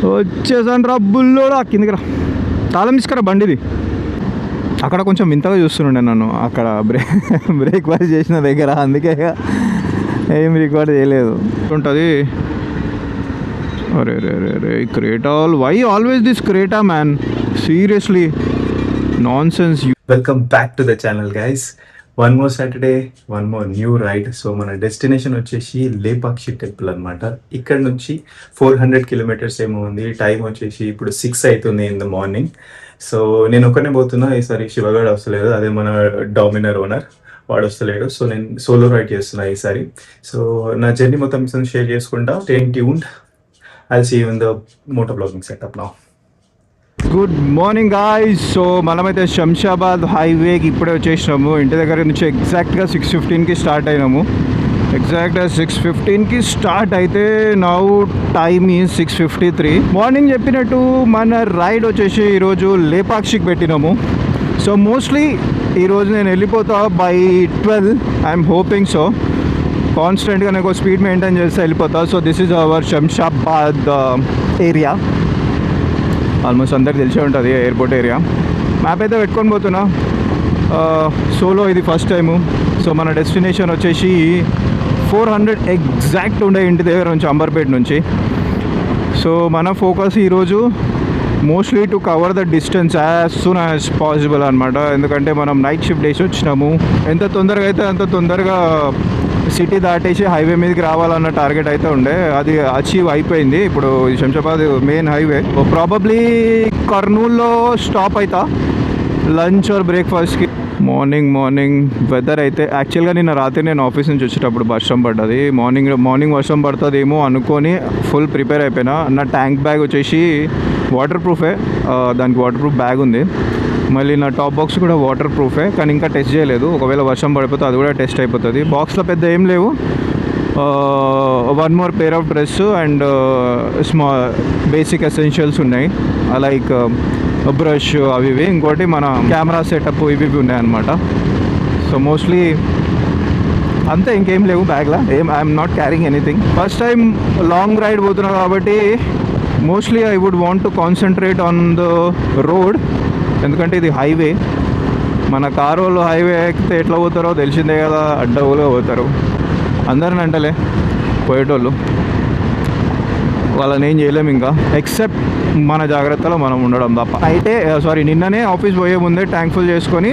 వచ్చేసాను రా బుల్లోడా, కిందికి రా, తాళం తీసుకురా బండిది. అక్కడ కొంచెం వింతగా చూస్తుండే నన్ను, అక్కడ బ్రేక్ఫాస్ట్ చేసిన దగ్గర, అందుకే ఏం రికార్డ్ చేయలేదు. ఉంటుంది అరే రే రే రే Creta, why always this Creta man, seriously nonsense. Welcome back to the channel guys. One more Saturday, one more new ride. So మన డెస్టినేషన్ వచ్చేసి లేపాక్షి టెంపుల్ అనమాట. ఇక్కడ నుంచి 400 కిలోమీటర్స్ ఏమో ఉంది. టైం వచ్చేసి ఇప్పుడు 6 అవుతుంది ఇన్ ద మార్నింగ్. సో నేను ఒక్కనే పోతున్నా ఈసారి, శివగాడు వస్తలేదు, అదే మన డామినర్ ఓనర్, వాడు వస్తలేడు. సో నేను సోలో రైడ్ చేస్తున్నా ఈసారి. సో నా జర్నీ మొత్తం షేర్ చేసుకుంటా. Stay tuned. I'll see you in the motor vlogging setup now. Good morning guys. So మనమైతే శంషాబాద్ హైవేకి ఇప్పుడే వచ్చేసినాము. ఇంటి దగ్గర నుంచి ఎగ్జాక్ట్గా 6:15కి స్టార్ట్ అయినాము. ఎగ్జాక్ట్గా 6:15కి స్టార్ట్ అయితే నౌ టైమ్ ఈ 6:53. మార్నింగ్ చెప్పినట్టు మన రైడ్ వచ్చేసి ఈరోజు లేపాక్షికి పెట్టినాము. సో మోస్ట్లీ ఈరోజు నేను వెళ్ళిపోతా బై 12. I'm hoping so. కాన్స్టెంట్గా నాకు స్పీడ్ మెయింటైన్ చేస్తే వెళ్ళిపోతా. So this is our Shamshabad area. Almost అందరికి తెలిసే ఉంటుంది ఎయిర్పోర్ట్ ఏరియా. మ్యాప్ అయితే పెట్టుకొని పోతున్నా. సోలో ఇది ఫస్ట్ టైము. సో మన డెస్టినేషన్ వచ్చేసి 400 ఎగ్జాక్ట్ ఉండే ఇంటి దగ్గర నుంచి, అంబర్పేట నుంచి. సో మన ఫోకస్ ఈరోజు mostly to cover the distance as soon as possible అనమాట. ఎందుకంటే మనం నైట్ షిఫ్ట్ వేసి వచ్చినాము. ఎంత తొందరగా అయితే అంత తొందరగా సిటీ దాటేసి హైవే మీదకి రావాలన్న టార్గెట్ అయితే ఉండే, అది అచీవ్ అయిపోయింది. ఇప్పుడు శంషాబాద్ మెయిన్ హైవే. ప్రాబబ్లీ కర్నూల్లో స్టాప్ అవుతా లంచ్ ఆర్ బ్రేక్ఫాస్ట్కి. మార్నింగ్ వెదర్ అయితే యాక్చువల్గా నిన్న రాత్రి నేను ఆఫీస్ నుంచి వచ్చేటప్పుడు వర్షం పడ్డది. మార్నింగ్ వర్షం పడుతుందేమో అనుకొని ఫుల్ ప్రిపేర్ అయిపోయినా. నా ట్యాంక్ బ్యాగ్ వచ్చేసి వాటర్ ప్రూఫే, దానికి వాటర్ ప్రూఫ్ బ్యాగ్ ఉంది. మళ్ళీ నా టాప్ బాక్స్ కూడా వాటర్ ప్రూఫే, కానీ ఇంకా టెస్ట్ చేయలేదు. ఒకవేళ వర్షం పడిపోతే అది కూడా టెస్ట్ అయిపోతుంది. బాక్స్లో పెద్ద ఏం లేవు. 1 more pair of dress and basic essentials ఉన్నాయి, లైక్ బ్రష్ అవి ఇవి. ఇంకోటి మన కెమెరా సెటప్ ఇవి ఉన్నాయి అన్నమాట. సో మోస్ట్లీ అంతే, ఇంకేం లేవు బ్యాగ్లో. I'm not carrying anything. First time long ride పోతున్నా కాబట్టి mostly I would want to concentrate on the road. ఎందుకంటే ఇది హైవే. మన కారు వాళ్ళు హైవే ఎక్కితే ఎట్లా పోతారో తెలిసిందే కదా, అడ్డవులుగా పోతారు. అందరిని అంటలే పోయేటోళ్ళు, వాళ్ళని ఏం చేయలేము ఇంకా, ఎక్సెప్ట్ మన జాగ్రత్తలో మనం ఉండడం తప్ప. అయితే నిన్ననే ఆఫీస్ పోయే ముందే ట్యాంక్ ఫుల్ చేసుకొని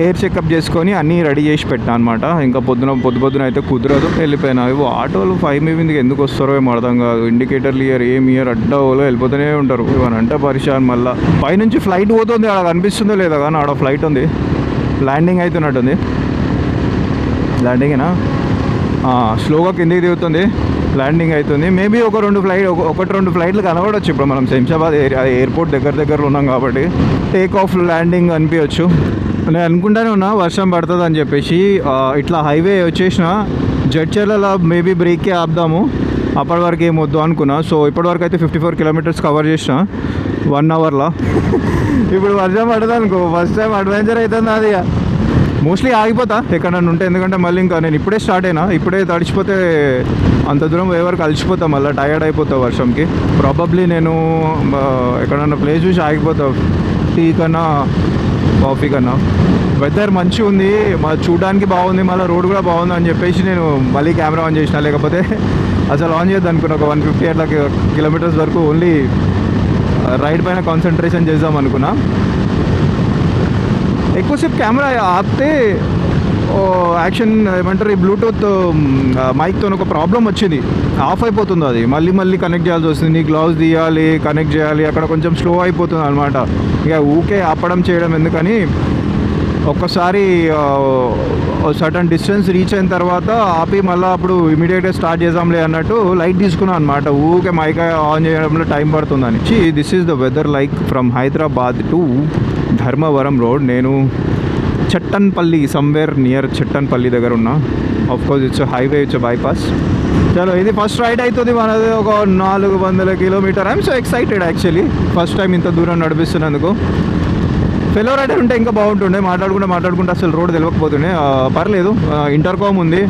ఎయిర్ చెకప్ చేసుకొని అన్నీ రెడీ చేసి పెట్టా అనమాట. ఇంకా పొద్దున అయితే కుదరదు, వెళ్ళిపోయినా. ఇవి ఆటోలు 5 మీదకి ఎందుకు వస్తారో ఏమో అర్థం కాదు. ఇండికేటర్లు ఏమి అడ్డవులో వెళ్ళిపోతూనే ఉంటారు. ఇవనంటే పరిశాన్. మళ్ళీ పైనుంచి ఫ్లైట్ పోతుంది, అక్కడ కనిపిస్తుందో లేదా కానీ ఆడ ఫ్లైట్ ఉంది, ల్యాండింగ్ అవుతున్నట్టుంది. ల్యాండింగేనా? స్లోగా కిందికి దిగుతుంది, ల్యాండింగ్ అవుతుంది. మేబీ 1-2 ఫ్లైట్లు కనబడవచ్చు. ఇప్పుడు మనం శంషాబాద్ ఎయిర్పోర్ట్ దగ్గరలో ఉన్నాం కాబట్టి టేక్ ఆఫ్ ల్యాండింగ్ అనిపించవచ్చు. నేను అనుకుంటానే ఉన్నా వర్షం పడుతుంది అని చెప్పేసి. ఇట్లా హైవే వచ్చేసిన జడ్చర్లలో మేబీ బ్రేక్కే ఆపుదాము, అప్పటి వరకు ఏం వద్దు అనుకున్నా. సో ఇప్పటివరకు అయితే 54 కిలోమీటర్స్ కవర్ చేసిన 1 అవర్లో. ఇప్పుడు వర్షం పడుతుంది అనుకో, ఫస్ట్ టైం అడ్వెంచర్ అవుతుంది అది. మోస్ట్లీ ఆగిపోతా ఎక్కడన్నా ఉంటే, ఎందుకంటే మళ్ళీ ఇంకా నేను ఇప్పుడే స్టార్ట్ అయినా, ఇప్పుడే తడిచిపోతే అంత దూరం ఎవరికి కలిసిపోతా, మళ్ళీ టయర్డ్ అయిపోతా వర్షంకి. ప్రాబబ్లీ నేను ఎక్కడన్నా ప్లేస్ చూసి ఆగిపోతా, టీ కన్నా కాఫీ కన్నా. వెదర్ మంచిగా ఉంది, చూడడానికి బాగుంది, మళ్ళీ రోడ్ కూడా బాగుంది అని చెప్పేసి నేను మళ్ళీ కెమెరా ఆన్ చేసిన. లేకపోతే అసలు ఆన్ చేయొద్దు అనుకున్నా. ఒక 150 అట్లా కిలోమీటర్స్ వరకు ఓన్లీ రైడ్ పైన కాన్సన్ట్రేషన్ చేద్దాం అనుకున్నా. ఎక్కువసేపు కెమెరా ఆపితే యాక్షన్ ఏమంటారు, ఈ బ్లూటూత్ మైక్తో ఒక ప్రాబ్లం వచ్చింది, ఆఫ్ అయిపోతుంది. అది మళ్ళీ కనెక్ట్ చేయాల్సి వస్తుంది, గ్లౌజ్ తీయాలి, కనెక్ట్ చేయాలి, అక్కడ కొంచెం స్లో అయిపోతుంది అనమాట. ఇక ఊకే ఆపడం చేయడం ఎందుకని, ఒక్కసారి సర్టన్ డిస్టెన్స్ రీచ్ అయిన తర్వాత ఆపి మళ్ళీ అప్పుడు ఇమీడియట్గా స్టార్ట్ చేద్దాంలే అన్నట్టు లైట్ తీసుకున్నాను అనమాట. ఊకే మైక్ ఆన్ చేయడంలో టైం పడుతుందని. This is the weather like from Hyderabad to Dharmavaram road. నేను చట్టన్పల్లి, సమ్వేర్ నియర్ చట్టన్పల్లి దగ్గర ఉన్నా. Of course it's highway, it's bypass. చలో ఇది ఫస్ట్ రైడ్ అవుతుంది మనది, ఒక 400 kilometer. I'm so excited actually, first time ఇంత దూరం నడిపిస్తున్నందుకు. ఫెలో రైడర్ ఉంటే ఇంకా బాగుంటుండే, మాట్లాడుకుంటే అసలు రోడ్ తెలియకపోతుండే. పర్లేదు, ఇంటర్కామ్ ఉంది,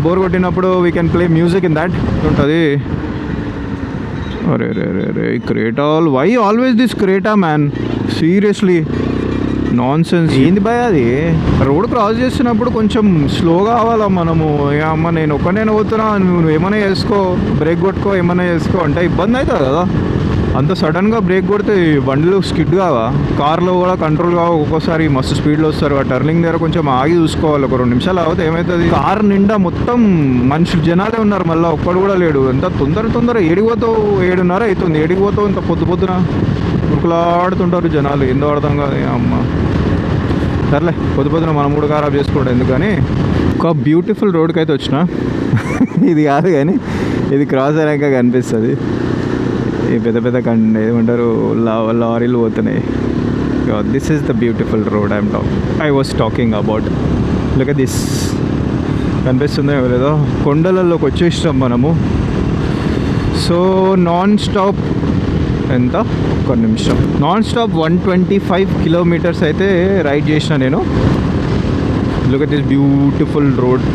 బోర్ కొట్టినప్పుడు we can play music in that ఉంటుంది. అరే రే రే రే Creta why always this Creta man seriously nonsense ఏంది భయ అది రోడ్ క్రాస్ చేస్తున్నప్పుడు కొంచెం స్లోగా అవ్వాలా మనము అమ్మ నేను ఒక్కనే పోతున్నా నువ్వు ఏమైనా చేసుకో బ్రేక్ కొట్టుకో ఏమైనా చేసుకో అంటే ఇబ్బంది అవుతుంది కదా అంత సడన్గా బ్రేక్ కొడితే బండ్లు స్కిడ్ కావా కార్లో కూడా కంట్రోల్ కావా ఒక్కోసారి మస్తు స్పీడ్లో వస్తారు ఆ టర్నింగ్ దగ్గర కొంచెం ఆగి చూసుకోవాలి ఒక 2 నిమిషాలు అవుతే ఏమవుతుంది కార్ నిండా మొత్తం మనుషులు జనాలే ఉన్నారు మళ్ళీ ఒక్కడు కూడా లేడు ఎంత తొందర ఏడిపోతావు 7:30 అవుతుంది ఏడిపోతావు ఇంత పొద్దున ఉరుకులాడుతుంటారు జనాలు ఏందో అర్థం కాదు అమ్మ సర్లే పొద్దున మనం కూడా ఖరాబ్ చేసుకోవడం ఎందుకని ఒక బ్యూటిఫుల్ రోడ్కి అయితే వచ్చిన ఇది కాదు కానీ ఇది క్రాస్ అయినాక కనిపిస్తుంది ఈ పెద్ద ఏమంటారు లారీలు పోతున్నాయి this is the beautiful road I was talking about look at this కనిపిస్తుందో లేదో కొండలలోకి వచ్చేసినాం మనము సో నాన్ స్టాప్ ఎంత ఒక్క నిమిషం నాన్ స్టాప్ 125 కిలోమీటర్స్ అయితే రైడ్ చేసిన నేను look at this beautiful road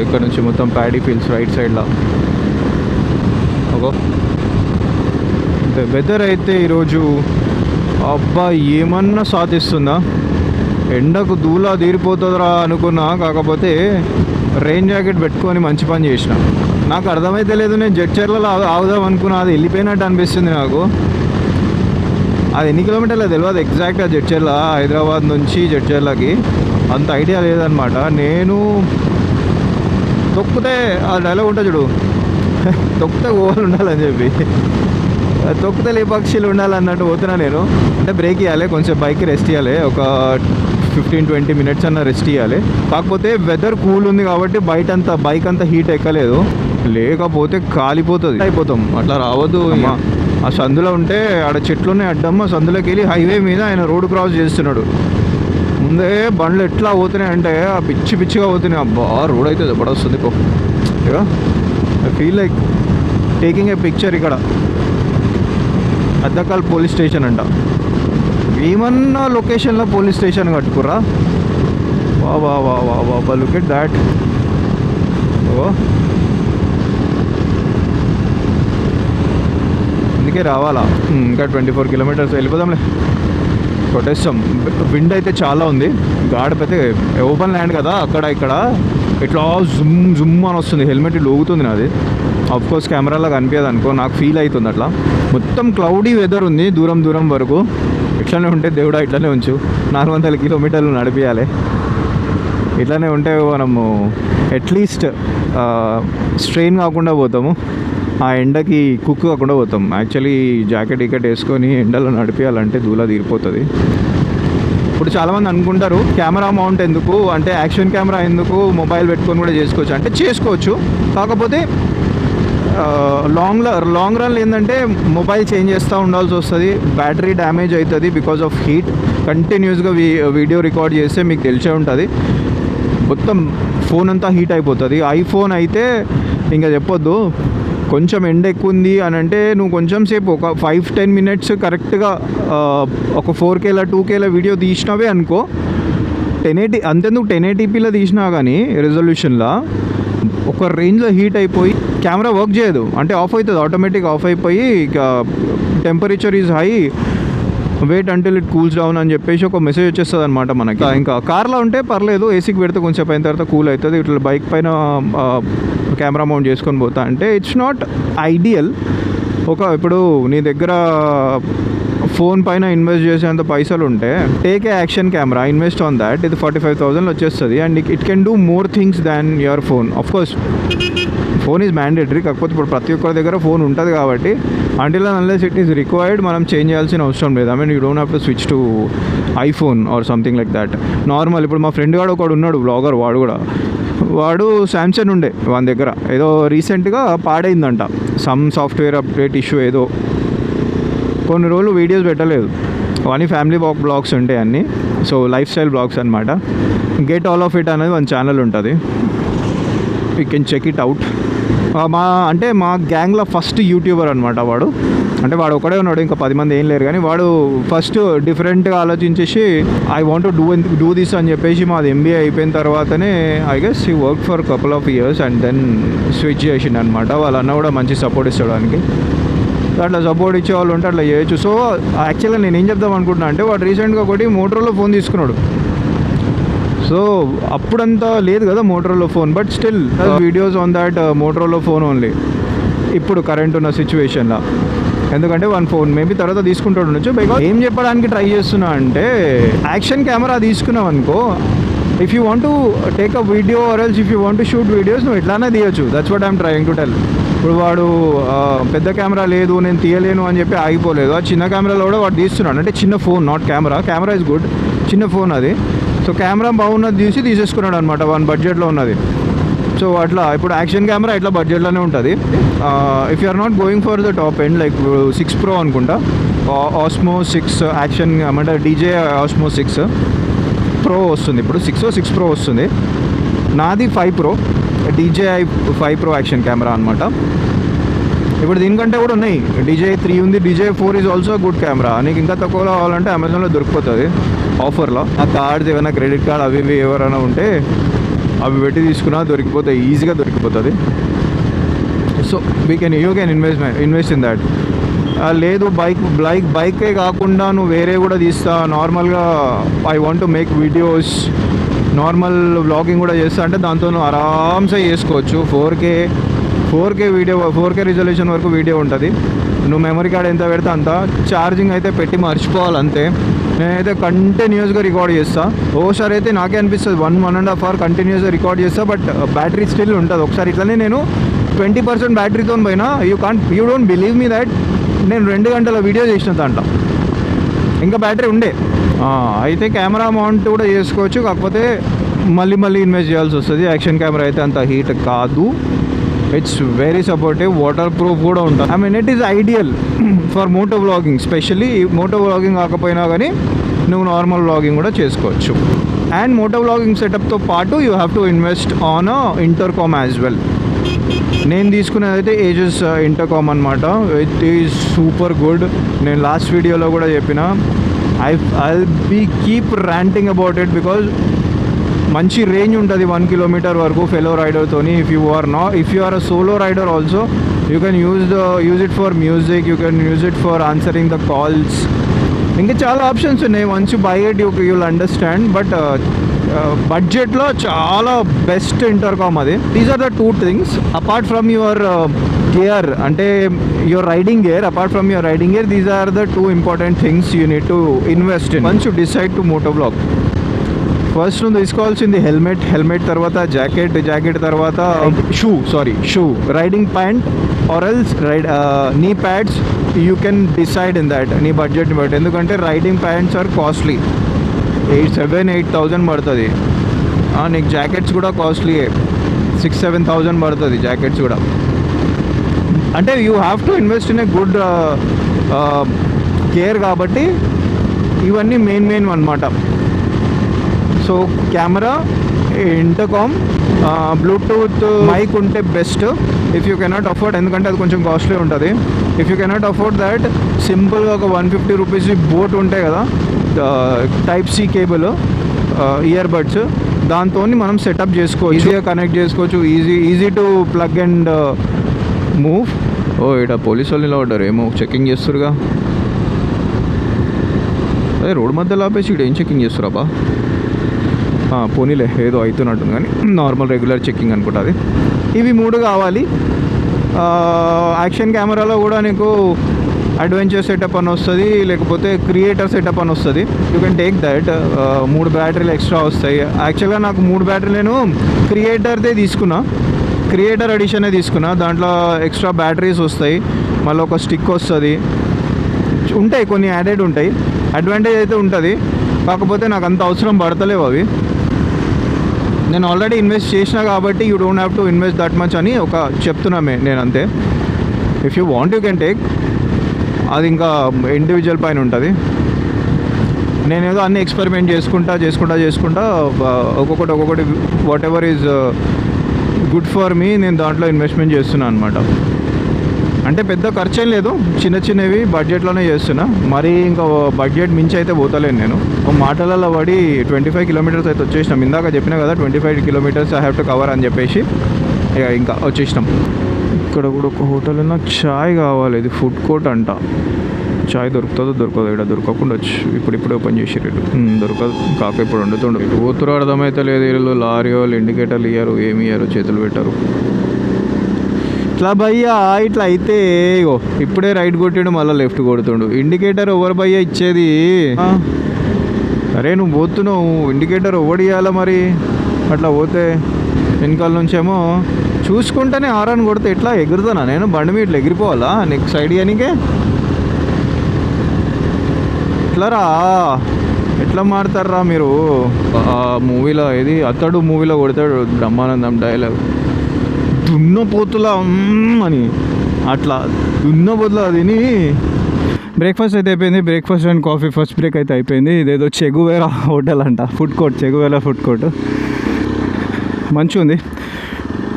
ఇక్కడ నుంచి మొత్తం ప్యాడీ ఫీల్డ్స్ రైట్ సైడ్లో ఓ వెదర్ అయితే ఈరోజు అబ్బా ఏమన్నా సాధిస్తుందా ఎండకు దూలా తీరిపోతుందిరా అనుకున్నా కాకపోతే రెయిన్ జాకెట్ పెట్టుకొని మంచి పని చేసిన నాకు అర్థమైతే లేదు నేను జడ్చర్లలో ఆగుదాం అనుకున్నా అది వెళ్ళిపోయినట్టు అనిపిస్తుంది నాకు అది ఎన్ని కిలోమీటర్లు తెలియదు ఎగ్జాక్ట్గా జడ్చర్ల హైదరాబాద్ నుంచి జడ్చర్లకి అంత ఐడియా లేదనమాట నేను తొక్కితే ఆ డైలాగ్ ఉంటుంది చూడు తొక్కితే ఓవలు ఉండాలని చెప్పి తొక్కితే లేపక్షులు ఉండాలన్నట్టు పోతున్నా నేను అంటే బ్రేక్ ఇవ్వాలి కొంచెం బైక్ రెస్ట్ ఇవ్వాలి ఒక 15-20 మినిట్స్ అన్న రెస్ట్ ఇవ్వాలి కాకపోతే వెదర్ కూల్ ఉంది కాబట్టి బైక్ అంతా హీట్ ఎక్కలేదు లేకపోతే కాలిపోతుంది అయిపోతాం అట్లా రావద్దు ఆ సందులో ఉంటే ఆడ చెట్లునే అడ్డమ్మ సందులోకి వెళ్ళి హైవే మీద ఆయన రోడ్ క్రాస్ చేస్తున్నాడు ముందే బండ్లు ఎట్లా పోతున్నాయి అంటే ఆ పిచ్చిగా పోతున్నాయి అబ్బా రోడ్ అయితే జబర్దస్త్ ఇక I feel like taking a picture ఇక్కడ అద్దకల్ పోలీస్ స్టేషన్ అంట ఏమన్నా లొకేషన్లో పోలీస్ స్టేషన్ కట్టుకురా వా లుక్ ఎట్ దాట్ ఓ అందుకే రావాలా ఇంకా 24 కిలోమీటర్స్ వెళ్ళిపోదాంలే కొట్టేస్తాం విండ్ అయితే చాలా ఉంది గాడిపోతే ఓపెన్ ల్యాండ్ కదా అక్కడ ఇక్కడ ఇట్లా జుమ్ అని వస్తుంది హెల్మెట్ లోగుతుంది నాది ఆఫ్కోర్స్ కెమెరాలో కనిపించదు అనుకో నాకు ఫీల్ అవుతుంది అట్లా మొత్తం క్లౌడీ వెదర్ ఉంది దూరం వరకు ఇట్లానే ఉంటే దేవుడా ఇట్లానే ఉంచు 400 కిలోమీటర్లు నడిపించాలి ఇట్లానే ఉంటే మనము అట్లీస్ట్ స్ట్రెయిన్ కాకుండా పోతాము ఆ ఎండకి కుక్ కాకుండా పోతాం యాక్చువల్లీ జాకెట్ వేసుకొని ఎండలో నడిపించాలంటే దూలా తీరిపోతుంది ఇప్పుడు చాలామంది అనుకుంటారు కెమెరా మౌంట్ ఎందుకు అంటే యాక్షన్ కెమెరా ఎందుకు మొబైల్ పెట్టుకొని కూడా చేసుకోవచ్చు అంటే చేసుకోవచ్చు కాకపోతే లాంగ్ రన్ ఏంటంటే మొబైల్ చేంజ్ చేస్తూ ఉండాల్సి వస్తుంది బ్యాటరీ డ్యామేజ్ అవుతుంది బికాజ్ ఆఫ్ హీట్ కంటిన్యూస్గా వీడియో రికార్డ్ చేస్తే మీకు తెలిసే ఉంటుంది మొత్తం ఫోన్ అంతా హీట్ అయిపోతుంది ఐఫోన్ అయితే ఇంకా చెప్పొద్దు కొంచెం ఎండ ఎక్కువ ఉంది అని అంటే నువ్వు కొంచెం సేపు ఒక 5-10 మినిట్స్ కరెక్ట్గా ఒక 4Kలో 2Kలో వీడియో తీసినావే అనుకో 1080 అంతెందుకు 1080pలో తీసినా కానీ రెజల్యూషన్లో ఒక రేంజ్లో హీట్ అయిపోయి కెమెరా వర్క్ చేయదు అంటే ఆఫ్ అవుతుంది ఆటోమేటిక్ ఆఫ్ అయిపోయి ఇక temperature is high wait until it cools down అని చెప్పేసి ఒక మెసేజ్ వచ్చేస్తుంది అనమాట మనకి ఇంకా కార్లో ఉంటే పర్లేదు ఏసీకి పెడితే కొంచెం అయిన తర్వాత కూల్ అవుతుంది ఇట్లా బైక్ పైన కెమెరా మౌంట్ చేసుకొని పోతా అంటే ఇట్స్ నాట్ ఐడియల్ ఇప్పుడు నీ దగ్గర ఫోన్ పైన ఇన్వెస్ట్ చేసేంత పైసలు ఉంటే take a action camera invest on that ఇది 45,000 వచ్చేస్తుంది and it can do more things than your phone of course phone is mandatory కాకపోతే ఇప్పుడు ప్రతి ఒక్కరి దగ్గర ఫోన్ ఉంటుంది కాబట్టి until unless it is required మనం చేంజ్ చేయాల్సిన అవసరం లేదు I mean you don't have to switch to iPhone or something like that normal ఇప్పుడు మా ఫ్రెండ్ గాడు ఒకడు ఉన్నాడు బ్లాగర్ వాడు శాంసంగ్ ఉండే వాని దగ్గర ఏదో రీసెంట్గా పాడైందంట సమ్ సాఫ్ట్వేర్ అప్డేట్ ఇష్యూ ఏదో కొన్ని రోజులు వీడియోస్ పెట్టలేదు అవన్నీ ఫ్యామిలీ బ్లాగ్స్ ఉంటాయి అన్నీ సో లైఫ్ స్టైల్ బ్లాగ్స్ అనమాట గెట్ ఆల్ ఆఫ్ ఇట్ అనేది మన ఛానల్ ఉంటుంది you can check it out మా గ్యాంగ్లో ఫస్ట్ యూట్యూబర్ అనమాట వాడు. అంటే వాడు ఒకడే ఉన్నాడు, ఇంకా 10 మంది ఏం లేరు. కానీ వాడు ఫస్ట్ డిఫరెంట్గా ఆలోచించేసి ఐ వాంట్ డూ దిస్ అని చెప్పేసి మాది MBA అయిపోయిన తర్వాతనే I guess he work for couple of years and then switch చేసిండు అనమాట. వాళ్ళ అన్న కూడా మంచి సపోర్ట్ ఇచ్చడానికి, అట్లా సపోర్ట్ ఇచ్చే వాళ్ళు ఉంటే అట్లా చేయొచ్చు. సో యాక్చువల్గా నేను ఏం చెప్దాం అనుకుంటున్నా అంటే వాడు రీసెంట్గా ఒకటి మోటరోలా ఫోన్ తీసుకున్నాడు. సో అప్పుడంతా లేదు కదా Motorola phone, but still videos on that Motorola phone only ఇప్పుడు కరెంట్ ఉన్న సిచ్యువేషన్లో. ఎందుకంటే వన్ ఫోన్ మేబీ తర్వాత తీసుకుంటాడు ఉండొచ్చు. బికాజ్ ఏం చెప్పడానికి ట్రై చేస్తున్నా అంటే యాక్షన్ కెమెరా తీసుకున్నావు అనుకో, if you want to take a video or else if you want to shoot videos నువ్వు ఎట్లానే తీయచ్చు. That's what I'm trying to tell. ఇప్పుడు వాడు పెద్ద కెమెరా లేదు నేను తీయలేను అని చెప్పి ఆగిపోలేదు. ఆ చిన్న కెమెరాలో కూడా వాడు తీస్తున్నాడు. అంటే చిన్న phone, not camera is good, చిన్న ఫోన్ అది. సో కెమెరా బాగున్నది తీసేసుకున్నాడు అనమాట, వన్ బడ్జెట్లో ఉన్నది. సో అట్లా ఇప్పుడు యాక్షన్ కెమెరా ఇట్లా బడ్జెట్లోనే ఉంటుంది. If you are not going for the top end like 6 Pro అనుకుంటా, ఆస్మో 6 యాక్షన్ అంటే DJI ఆస్మో 6 Pro వస్తుంది. ఇప్పుడు 6 Pro వస్తుంది. నాది 5 Pro, DJI 5 Pro action camera అనమాట. ఇప్పుడు దీనికంటే కూడా ఉన్నాయి, DJI 3 ఉంది, DJI 4 is also good camera. నీకు ఇంకా తక్కువలో కావాలంటే అమెజాన్లో దొరికిపోతుంది ఆఫర్లో. ఆ కార్డ్స్ ఏమైనా క్రెడిట్ కార్డ్ అవి ఇవి ఎవరైనా ఉంటే అవి పెట్టి తీసుకున్నా దొరికిపోతాయి, ఈజీగా దొరికిపోతుంది. So you can invest in that. లేదు బైకే కాకుండా నువ్వు వేరే కూడా తీస్తా, నార్మల్గా I want to make videos, normal vlogging కూడా చేస్తా అంటే దాంతో నువ్వు ఆరామ్సే చేసుకోవచ్చు. 4K వీడియో, 4K రిజల్యూషన్ వరకు వీడియో ఉంటుంది. నువ్వు మెమరీ కార్డ్ ఎంత పెడితే అంత, ఛార్జింగ్ అయితే పెట్టి మర్చిపోవాలి అంతే. నేనైతే కంటిన్యూస్గా రికార్డ్ చేస్తా. ఓసారి అయితే నాకే అనిపిస్తుంది 1.5 hour కంటిన్యూస్గా రికార్డ్ చేస్తా, బట్ బ్యాటరీ స్టిల్ ఉంటుంది. ఒకసారి ఇట్లనే నేను 20% బ్యాటరీతో పోయినా, you don't believe me that నేను 2 గంటల వీడియో చేసిన దాంట్లో ఇంకా బ్యాటరీ ఉండే. అయితే కెమెరా మౌంట్ కూడా చేసుకోవచ్చు, కాకపోతే మళ్ళీ ఇన్వెస్ట్ చేయాల్సి వస్తుంది. యాక్షన్ కెమెరా అయితే అంత హీట్ కాదు, it's very supportive, waterproof కూడా ఉంటుంది. I mean it is ideal for moto vlogging. Specially moto vlogging కాకపోయినా కానీ నువ్వు నార్మల్ వ్లాగింగ్ కూడా చేసుకోవచ్చు. అండ్ మోటో వ్లాగింగ్ సెటప్తో పాటు you have to invest on intercom as well. నేను తీసుకునేది అయితే ఏజెస్ ఇంటర్కామ్ అనమాట. It is super good. నేను లాస్ట్ వీడియోలో కూడా చెప్పిన, I be keep ranting about it because మంచి రేంజ్ ఉంటుంది 1 kilometer వరకు ఫెలో రైడర్తోని. If you are a solo rider also you can use it for music, you can use it for answering the calls. ఇంకా చాలా options ఉన్నాయి. Once you by it you'll understand. But బడ్జెట్లో చాలా best intercom అది. These are the 2 things apart from your gear, అంటే your riding gear. Apart from your riding gear, these are the 2 important things you need to invest in once you decide to motovlog. First నువ్వు తీసుకోవాల్సింది helmet తర్వాత jacket తర్వాత shoe, riding pant or else knee pads. You can decide in that నీ బడ్జెట్ని బట్టి. ఎందుకంటే riding pants are costly, 7,000-8,000 పడుతుంది. నీకు జాకెట్స్ కూడా కాస్ట్లీయే, 6,000-7,000 పడుతుంది జాకెట్స్ కూడా. అంటే you have to invest in a good gear. కాబట్టి ఇవన్నీ మెయిన్ అనమాట. So camera, intercom, bluetooth mic ఉంటే best. If you cannot afford, ఎందుకంటే అది కొంచెం కాస్ట్లీ ఉంటుంది. If you cannot afford that, సింపుల్గా ఒక 150 rupees బోట్ ఉంటాయి కదా, Type-C కేబుల్, ఇయర్ బడ్స్, దాంతో మనం సెటప్ చేసుకోవచ్చు, ఈజీగా కనెక్ట్ చేసుకోవచ్చు. Easy to plug and move. ఇక్కడ పోలీసు వాళ్ళు ఇలా ఉంటారు, ఏమో చెకింగ్ చేస్తురుగా. అదే రోడ్ మధ్యలో ఆపేసి ఇక్కడ ఏం చెకింగ్ చేస్తురాబా? పోనీలే, ఏదో అవుతున్నట్టుంది కానీ నార్మల్ రెగ్యులర్ చెకింగ్ అనుకుంటుంది. ఇవి 3 కావాలి. యాక్షన్ కెమెరాలో కూడా నీకు అడ్వెంచర్ సెటప్ అని వస్తుంది, లేకపోతే క్రియేటర్ సెటప్ అని వస్తుంది. You can take that. 3 బ్యాటరీలు ఎక్స్ట్రా వస్తాయి. యాక్చువల్గా నాకు 3 బ్యాటరీలు నేను క్రియేటర్ ఎడిషనే తీసుకున్నా. దాంట్లో ఎక్స్ట్రా బ్యాటరీస్ వస్తాయి, మళ్ళీ ఒక స్టిక్ వస్తుంది, ఉంటాయి కొన్ని యాడెడ్ ఉంటాయి. అడ్వాంటేజ్ అయితే ఉంటుంది, కాకపోతే నాకు అంత అవసరం పడతలేవు అవి. నేను ఆల్రెడీ ఇన్వెస్ట్ చేసినా కాబట్టి you don't have to invest that much అని ఒక చెప్తున్నామే నేను, అంతే. If you want you can take, అది ఇంకా ఇండివిజువల్ పైన ఉంటుంది. నేనేదో అన్ని ఎక్స్పెరిమెంట్ చేసుకుంటా ఒక్కొక్కటి what ever is good for me. నేను దాంట్లో ఇన్వెస్ట్మెంట్ చేస్తున్నాను అనమాట. అంటే పెద్ద ఖర్చు ఏం లేదు, చిన్న చిన్నవి బడ్జెట్లోనే చేస్తున్నా. మరీ ఇంకా బడ్జెట్ మించి అయితే పోతలేను నేను. మాటలలో పడి 25 కిలోమీటర్స్ అయితే వచ్చేసినాం. ఇందాక చెప్పినా కదా 25 kilometres I have to cover అని చెప్పేసి ఇక ఇంకా వచ్చేసినాం. ఇక్కడ కూడా ఒక హోటల్ నాకు చాయ్ కావాలి. ఇది ఫుడ్ కోర్ట్ అంట. చాయ్ దొరుకుతుందో దొరకదు, ఇక్కడ దొరకకుండా వచ్చి ఇప్పుడు ఓపెన్ చేసి దొరకదు. కాక ఇప్పుడు వండుతుండు. ఊతురు అర్థమైతే లేదు. వీళ్ళు లారీ వాళ్ళు ఇండికేటర్లు ఇయ్యారు, ఏమి ఇయ్యారు, చేతులు పెట్టారు. ఇట్లా భయ్యా ఇట్లా అయితే ఇగో ఇప్పుడే రైట్ కొట్టిండు, మళ్ళీ లెఫ్ట్ కొడుతుండు. ఇండికేటర్ ఎవరు భయ్యా ఇచ్చేది? అరే నువ్వు పోతున్నావు, ఇండికేటర్ ఎవడు ఇవ్వాలా మరి? అట్లా పోతే వెనకాల నుంచేమో చూసుకుంటేనే హారన్ కొడితే ఎట్లా ఎగురుతానా నేను? బండి మీద ఇట్లా ఎగిరిపోవాలా నెక్స్ట్ సైడ్ అనికే? ఎట్లా రా, ఎట్లా మారుతారా మీరు? ఆ మూవీలో ఏది అతడు మూవీలో కొడతాడు బ్రహ్మానందం డైలాగ్, దున్నపోతులా అని. అట్లా దున్నపోతులా తిని బ్రేక్ఫాస్ట్ అయితే అయిపోయింది. Breakfast and coffee first break అయితే అయిపోయింది. ఇదేదో చెగువేరా హోటల్ అంట, food court, Che Guevara food court. మంచిగా ఉంది.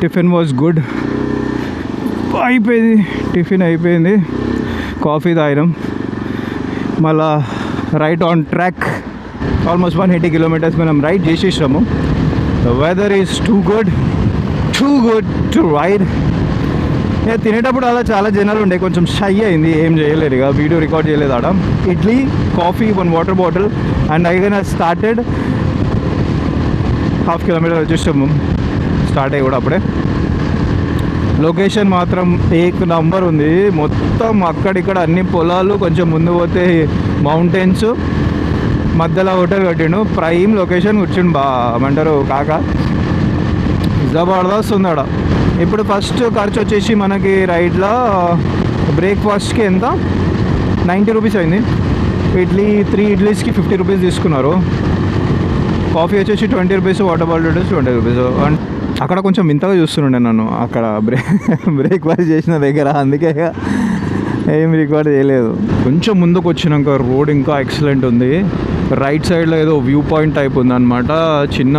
Tiffin was good. అయిపోయింది, టిఫిన్ అయిపోయింది, కాఫీ తాగినాం. మళ్ళా right on track. Almost 180 kilometers మనం రైడ్ చేసేసాము. Weather is too good to ride. తినేటప్పుడు అలా చాలా జనాలు ఉండే, కొంచెం షై అయింది. ఏం చేయలేదు, ఇక వీడియో రికార్డ్ చేయలేదు. ఆడ idli, coffee, 1 water bottle and I started. ½ kilometer వచ్చేసాము. స్టార్ట్ అయ్యి కూడా అప్పుడే. లొకేషన్ మాత్రం ఏక్ నంబర్ ఉంది. మొత్తం అక్కడిక్కడ అన్ని పొలాలు, కొంచెం ముందు పోతే మౌంటైన్స్, మధ్యలో హోటల్ కట్టిండు. ప్రైమ్ లొకేషన్ కూర్చుండు ఏమంటారు కాక, జబర్దస్త్ ఉంది ఆడ. ఇప్పుడు ఫస్ట్ ఖర్చు వచ్చేసి మనకి రైడ్లో బ్రేక్ఫాస్ట్కి ఎంత 90 రూపీస్ అయింది. 3 ఇడ్లీస్కి 50 రూపీస్ తీసుకున్నారు. కాఫీ వచ్చేసి 20 rupees, water bottle 20 rupees. And అక్కడ కొంచెం వింతగా చూస్తుండే నన్ను అక్కడ బ్రేక్ఫాస్ట్ చేసిన దగ్గర, అందుకే ఏం రికార్డ్ చేయలేదు. కొంచెం ముందుకు వచ్చినాక రోడ్ ఇంకా ఎక్సలెంట్ ఉంది. రైట్ సైడ్లో ఏదో వ్యూ పాయింట్ టైప్ ఉంది అనమాట. చిన్న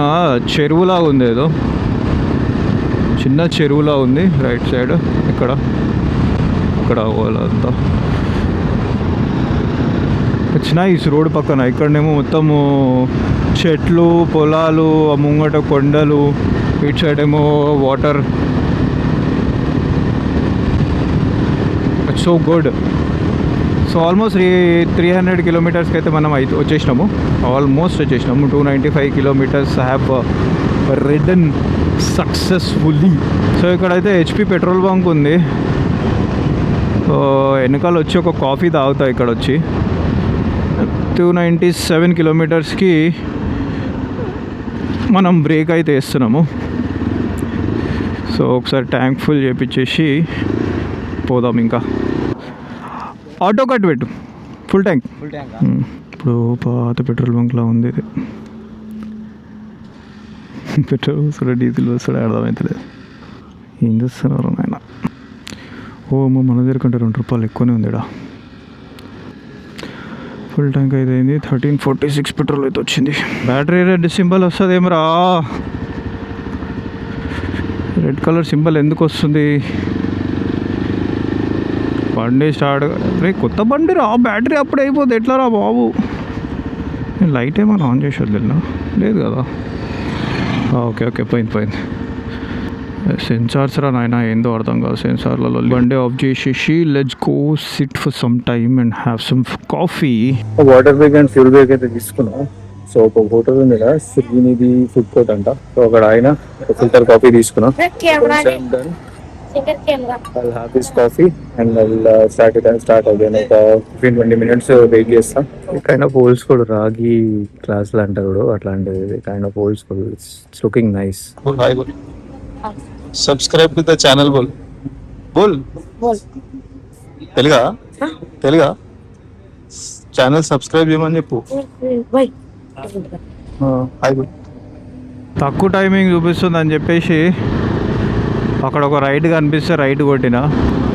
చెరువులాగా ఉంది, ఏదో చిన్న చెరువులా ఉంది రైట్ సైడ్. ఇక్కడ వాళ్ళంతా వచ్చిన ఈ రోడ్ పక్కన. ఇక్కడనేమో మొత్తము చెట్లు, పొలాలు, ముంగట కొండలు, ఇటు సైడ్ ఏమో water. So good. So almost 300 కిలోమీటర్స్కి అయితే మనం వచ్చేసినాము. ఆల్మోస్ట్ వచ్చేసినాము. 295 kilometres have ridden successfully. So ఇక్కడైతే HP పెట్రోల్ బంక్ ఉంది. వెనకాల వచ్చి ఒక కాఫీ తాగుతా. ఇక్కడ వచ్చి 297 కిలోమీటర్స్కి మనం బ్రేక్ అయితే వేస్తున్నాము. సో ఒకసారి ట్యాంక్ ఫుల్ చేపించేసి పోదాం. ఇంకా ఆటో కట్ పెట్టు, ఫుల్ ట్యాంక్. ఇప్పుడు పాత పెట్రోల్ బంక్లా ఉంది ఇది. పెట్రోల్ వస్తాడా డీజిల్ వస్తాడా అర్థమవుతలేదు. ఏం చేస్తున్నారు ఆయన? మన దగ్గర కంటే 2 రూపాయలు ఎక్కువనే ఉంది ఇక్కడ. ఫుల్ ట్యాంక్ అయితే అయింది. 1346 పెట్రోల్ అయితే వచ్చింది. బ్యాటరీ రెడ్ సింబల్ వస్తుంది ఏమరా? రెడ్ కలర్ సింబల్ ఎందుకు వస్తుంది? బండి స్టార్ట్. రే కొత్త బండి రా, బ్యాటరీ అప్పుడే అయిపోతుంది ఎట్లా రా బాబు? నేను లైట్ ఏమైనా ఆన్ చేసేది లేదు కదా. ఓకే పోయింది. సెన్సార్స్ రా నాయన, ఏందో అర్థం కాదు సెన్సార్లలో. బండి ఆఫ్ చేసేసి let's go SIT for some time and have some coffee. Water break and fuel break అయితే తీసుకున్నాం. సో ఒక హోటల్ ఉంది కదా, శ్రీనిధి ఫుడ్ కోర్ట్ అంట. సో అక్కడ ఆయన ఫిల్టర్ కాఫీ తీసుకున్నాం. I'll have this coffee and I'll start again. ఒక 15-20 minutes వెయిట్ చేస్తాం. కైండ్ ఆఫ్ ఓల్డ్ స్కూల్ రాగి క్లాసులు అంటారు అట్లాంటిది. Kind of old school. It's looking nice. Subscribe to the channel. బోల్ తెలుగా ఛానల్ సబ్స్క్రైబ్ చేయమని చెప్పు. తక్కువ టైమింగ్ చూపిస్తుంది అని చెప్పేసి అక్కడ ఒక రైడ్ కనిపిస్తే రైడ్ కొట్టిన.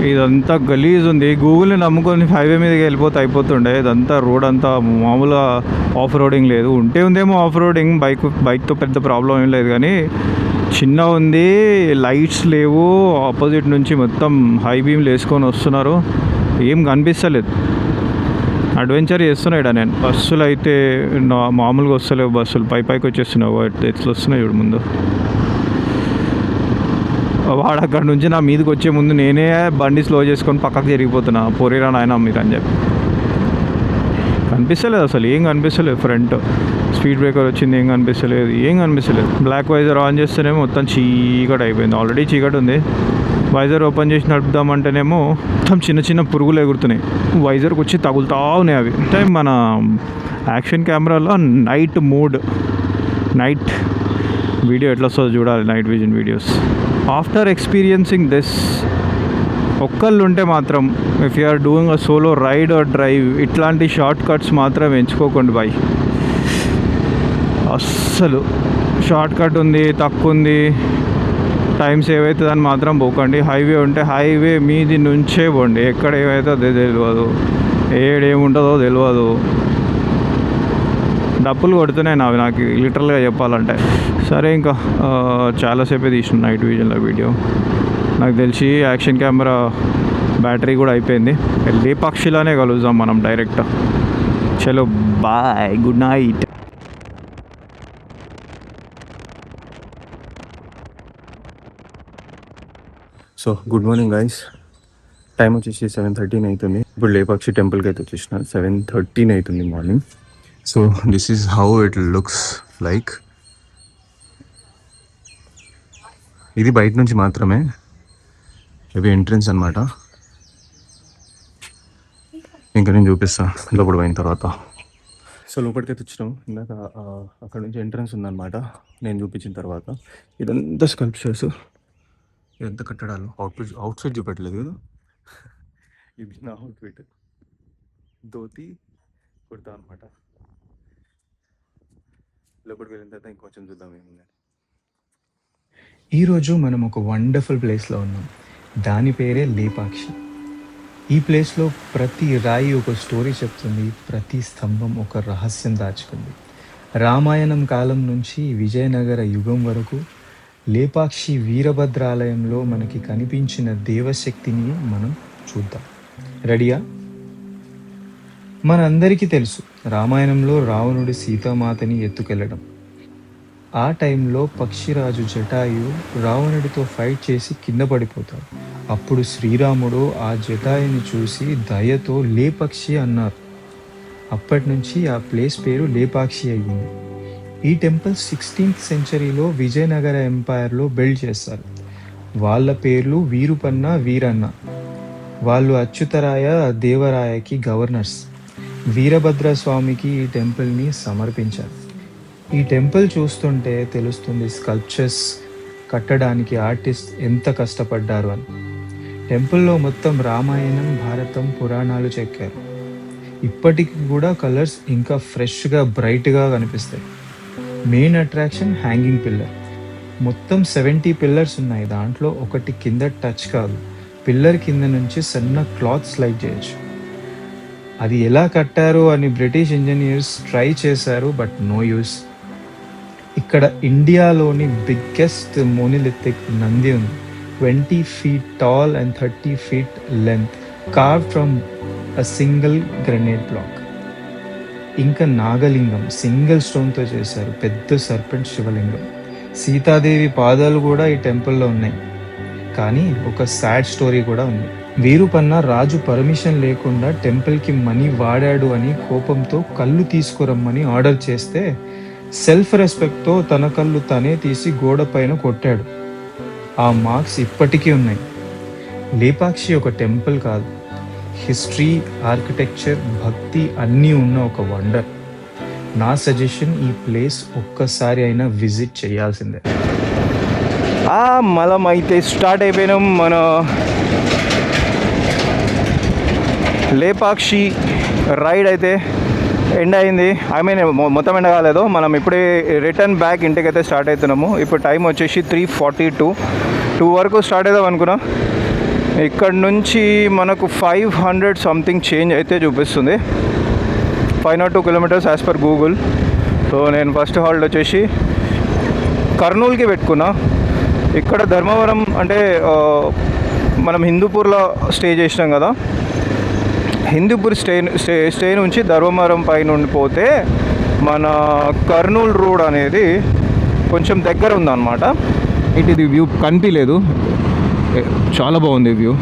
ఇదంతా గలీజ్ ఉంది. గూగుల్ని నమ్ముకొని హైవే మీదకి వెళ్ళిపోతే అయిపోతుండే. ఇదంతా రోడ్ అంతా మామూలుగా ఆఫ్ రోడింగ్ లేదు. ఉందేమో ఆఫ్ రోడింగ్, బైక్తో పెద్ద ప్రాబ్లం ఏం లేదు. కానీ చిన్న ఉంది, లైట్స్ లేవు, ఆపోజిట్ నుంచి మొత్తం హై బీమ్లు వేసుకొని వస్తున్నారు, ఏం కనిపిస్తలేదు. అడ్వెంచర్ చేస్తున్నాయిడా నేను. బస్సులు అయితే మామూలుగా వస్తలేవు, బస్సులు పైకి వచ్చేస్తున్నావు, ఎట్లా వస్తున్నాయి చూడు ముందు. వాడు అక్కడ నుంచి నా మీదకి వచ్చే ముందు నేనే బండి స్లో చేసుకొని పక్కకు జరిగిపోతున్నా, పోరీరా నాయన మీరు అని చెప్పి. కనిపిస్తలేదు అసలు, ఏం కనిపిస్తలేదు. ఫ్రంట్ స్పీడ్ బ్రేకర్ వచ్చింది, ఏం కనిపిస్తలేదు. బ్లాక్ వైజర్ ఆన్ చేస్తేనేమో మొత్తం చీకటి అయిపోయింది. ఆల్రెడీ చీకటి ఉంది. వైజర్ ఓపెన్ చేసి నడుపుదామంటేనేమో మొత్తం చిన్న పురుగులు ఎగురుతున్నాయి, వైజర్కి వచ్చి తగులుతూ ఉన్నాయి అవి. అంటే మన యాక్షన్ కెమెరాలో నైట్ వీడియో ఎట్లా వస్తుందో చూడాలి, night vision videos. After experiencing this, ఒక్కళ్ళు ఉంటే మాత్రం if you are doing a solo ride or drive, ఇట్లాంటి షార్ట్ కట్స్ మాత్రం ఎంచుకోకండి బాయ్. అస్సలు షార్ట్ కట్ ఉంది, తక్కువ ఉంది, టైం సేవ్ అవుతుందని మాత్రం పోకండి. హైవే ఉంటే హైవే మీది నుంచే పోండి, ఎక్కడ ఏమవుతుందో తెలియదు, ఏముంటుందో తెలియదు. డప్పులు కొడుతున్నాయి నాకు లిటరల్గా చెప్పాలంటే. సరే, ఇంకా చాలాసేపే తీసిన నైట్ విజన్లో వీడియో. నాకు తెలిసి యాక్షన్ కెమెరా బ్యాటరీ కూడా అయిపోయింది. లేపాక్షిలోనే కలుద్దాం మనం డైరెక్ట్. చలో bye, good night. So good morning guys. Time వచ్చేసి 7:13 అవుతుంది. ఇప్పుడు లేపాక్షి టెంపుల్కి అయితే వచ్చేసిన. 7:13 అవుతుంది morning. So this is how it looks like. ఇది బయట నుంచి మాత్రమే, ఇవి ఎంట్రన్స్ అనమాట. ఇంకా నేను చూపిస్తా లోపల పోయిన తర్వాత. సో లోపలికైతే వచ్చినాం. ఇందాక అక్కడ నుంచి ఎంట్రన్స్ ఉందన్నమాట నేను చూపించిన తర్వాత. ఇదంతా స్కల్ప్చర్స్, ఇదంతా కట్టడాలు. అవుట్ఫిట్ చూపెట్టలేదు కదా, ఇది నా అవుట్ఫిట్, ధోతి కుర్తా అనమాట. లోపలికి వెళ్ళిన తర్వాత ఇంకొంచెం చూద్దాం ఏముంది. ఈరోజు మనం ఒక వండర్ఫుల్ ప్లేస్లో ఉన్నాం. దాని పేరే లేపాక్షి. ఈ ప్లేస్లో ప్రతి రాయి ఒక స్టోరీ చెప్తుంది, ప్రతి స్తంభం ఒక రహస్యం దాచుకుంది. రామాయణం కాలం నుంచి విజయనగర యుగం వరకు లేపాక్షి వీరభద్రాలయంలో మనకి కనిపించిన దేవశక్తిని మనం చూద్దాం. రెడీయా? మనందరికీ తెలుసు, రామాయణంలో రావణుడి సీతామాతని ఎత్తుకెళ్ళడం. ఆ టైంలో పక్షిరాజు జటాయు రావణుడితో ఫైట్ చేసి కింద పడిపోతాడు. అప్పుడు శ్రీరాముడు ఆ జటాయుని చూసి దయతో లేపక్షి అన్నారు. అప్పటి నుంచి ఆ ప్లేస్ పేరు లేపాక్షి అయ్యింది. ఈ టెంపుల్ 16th సెంచరీలో విజయనగర ఎంపైర్లో బిల్డ్ చేస్తారు. వాళ్ళ పేర్లు వీరుపన్న, వీరన్న. వాళ్ళు అచ్యుతరాయ, దేవరాయకి గవర్నర్స్. వీరభద్ర స్వామికి ఈ టెంపుల్ని సమర్పించారు. ఈ టెంపుల్ చూస్తుంటే తెలుస్తుంది స్కల్ప్చర్స్ కట్టడానికి ఆర్టిస్ట్ ఎంత కష్టపడ్డారు అని. టెంపుల్లో మొత్తం రామాయణం, భారతం, పురాణాలు చెక్కారు. ఇప్పటికి కూడా కలర్స్ ఇంకా ఫ్రెష్గా, బ్రైట్గా కనిపిస్తాయి. Main attraction hanging pillar. మొత్తం 70 పిల్లర్స్ ఉన్నాయి. దాంట్లో ఒకటి కింద టచ్ కాదు, పిల్లర్ కింద నుంచి సన్న క్లాత్ స్లైడ్ చేయొచ్చు. అది ఎలా కట్టారు అని బ్రిటిష్ ఇంజనీర్స్ ట్రై చేశారు, బట్ నో యూస్. ఇక్కడ ఇండియాలోని బిగ్గెస్ట్ మోనోలిథిక్ నంది ఉంది. 20 feet tall and 30 feet length, carved from a single granite block. ఇంకా నాగలింగం సింగిల్ స్టోన్తో చేశారు, పెద్ద సర్పెంట్ శివలింగం. సీతాదేవి పాదాలు కూడా ఈ టెంపుల్లో ఉన్నాయి. కానీ ఒక సాడ్ స్టోరీ కూడా ఉంది. వీరుపన్న రాజు పర్మిషన్ లేకుండా టెంపుల్కి మనీ వాడాడు అని కోపంతో కళ్ళు తీసుకురమ్మని ఆర్డర్ చేస్తే సెల్ఫ్ రెస్పెక్ట్తో తన కళ్ళు తనే తీసి గోడ పైన కొట్టాడు. ఆ మార్క్స్ ఇప్పటికీ ఉన్నాయి. లేపాక్షి ఒక టెంపుల్ కాదు, హిస్టరీ, ఆర్కిటెక్చర్, భక్తి అన్నీ ఉన్న ఒక వండర్. నా సజెషన్, ఈ ప్లేస్ ఒక్కసారి అయినా విజిట్ చేయాల్సిందే. మనం అయితే స్టార్ట్ అయిపోయినాం. మన లేపాక్షి రైడ్ అయితే ఎండ్ అయింది. ఐ మీన్ మొత్తం ఎండ్ కాలేదు. మనం ఇప్పుడే రిటర్న్ బ్యాక్ ఇంటికి అయితే స్టార్ట్ అవుతున్నాము. ఇప్పుడు టైం వచ్చేసి 3:42. 2 వరకు స్టార్ట్ అవుదాం అనుకున్నా. ఇక్కడ నుంచి మనకు 500 సంథింగ్ చేంజ్ అయితే చూపిస్తుంది. 502 kilometers as per Google. So నేను ఫస్ట్ హాల్ట్ వచ్చేసి కర్నూలుకి పెట్టుకున్నా. ఇక్కడ ధర్మవరం అంటే మనం హిందూపూర్లో స్టే చేసినాం కదా, హిందూపూర్ స్టే నుంచి ధర్మవరం పై నుండి పోతే మన కర్నూలు రోడ్ అనేది కొంచెం దగ్గర ఉందన్నమాట. ఇది వ్యూ కనిపించలేదు, చాలా బాగుంది వ్యూ.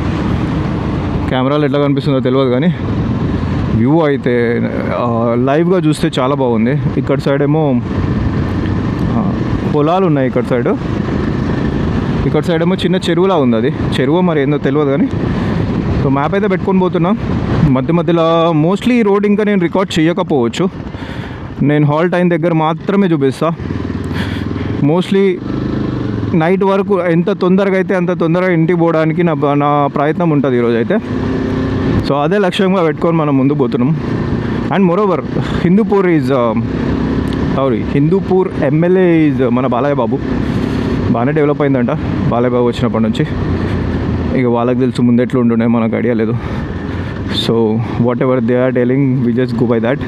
కెమెరాలో ఎట్లా కనిపిస్తుందో తెలియదు కానీ వ్యూ అయితే లైవ్గా చూస్తే చాలా బాగుంది. ఇక్కడ సైడ్ ఏమో పొలాలు ఉన్నాయి, ఇక్కడ సైడ్ ఏమో చిన్న చెరువులా ఉంది. అది చెరువు మరి ఏందో తెలియదు కానీ. సో మ్యాప్ అయితే పెట్టుకొని పోతున్నాం. మధ్యలో మోస్ట్లీ ఈ రోడ్ ఇంకా నేను రికార్డ్ చేయకపోవచ్చు, నేను హాల్ట్ అయిన దగ్గర మాత్రమే చూపిస్తా. మోస్ట్లీ నైట్ వరకు ఎంత తొందరగా అయితే అంత తొందరగా ఇంటికి పోవడానికి నా ప్రయత్నం ఉంటుంది ఈరోజు అయితే. సో అదే లక్ష్యంగా పెట్టుకొని మనం ముందు పోతున్నాం. And moreover Hindupur MLA is మన బాలయ్య బాబు. బాగానే డెవలప్ అయిందంట బాలయ్య బాబు వచ్చినప్పటి నుంచి. ఇక వాళ్ళకి తెలుసు ముందు ఎట్లా ఉంటుండే, మనకు ఐడియా లేదు. So whatever they are telling we just go by that.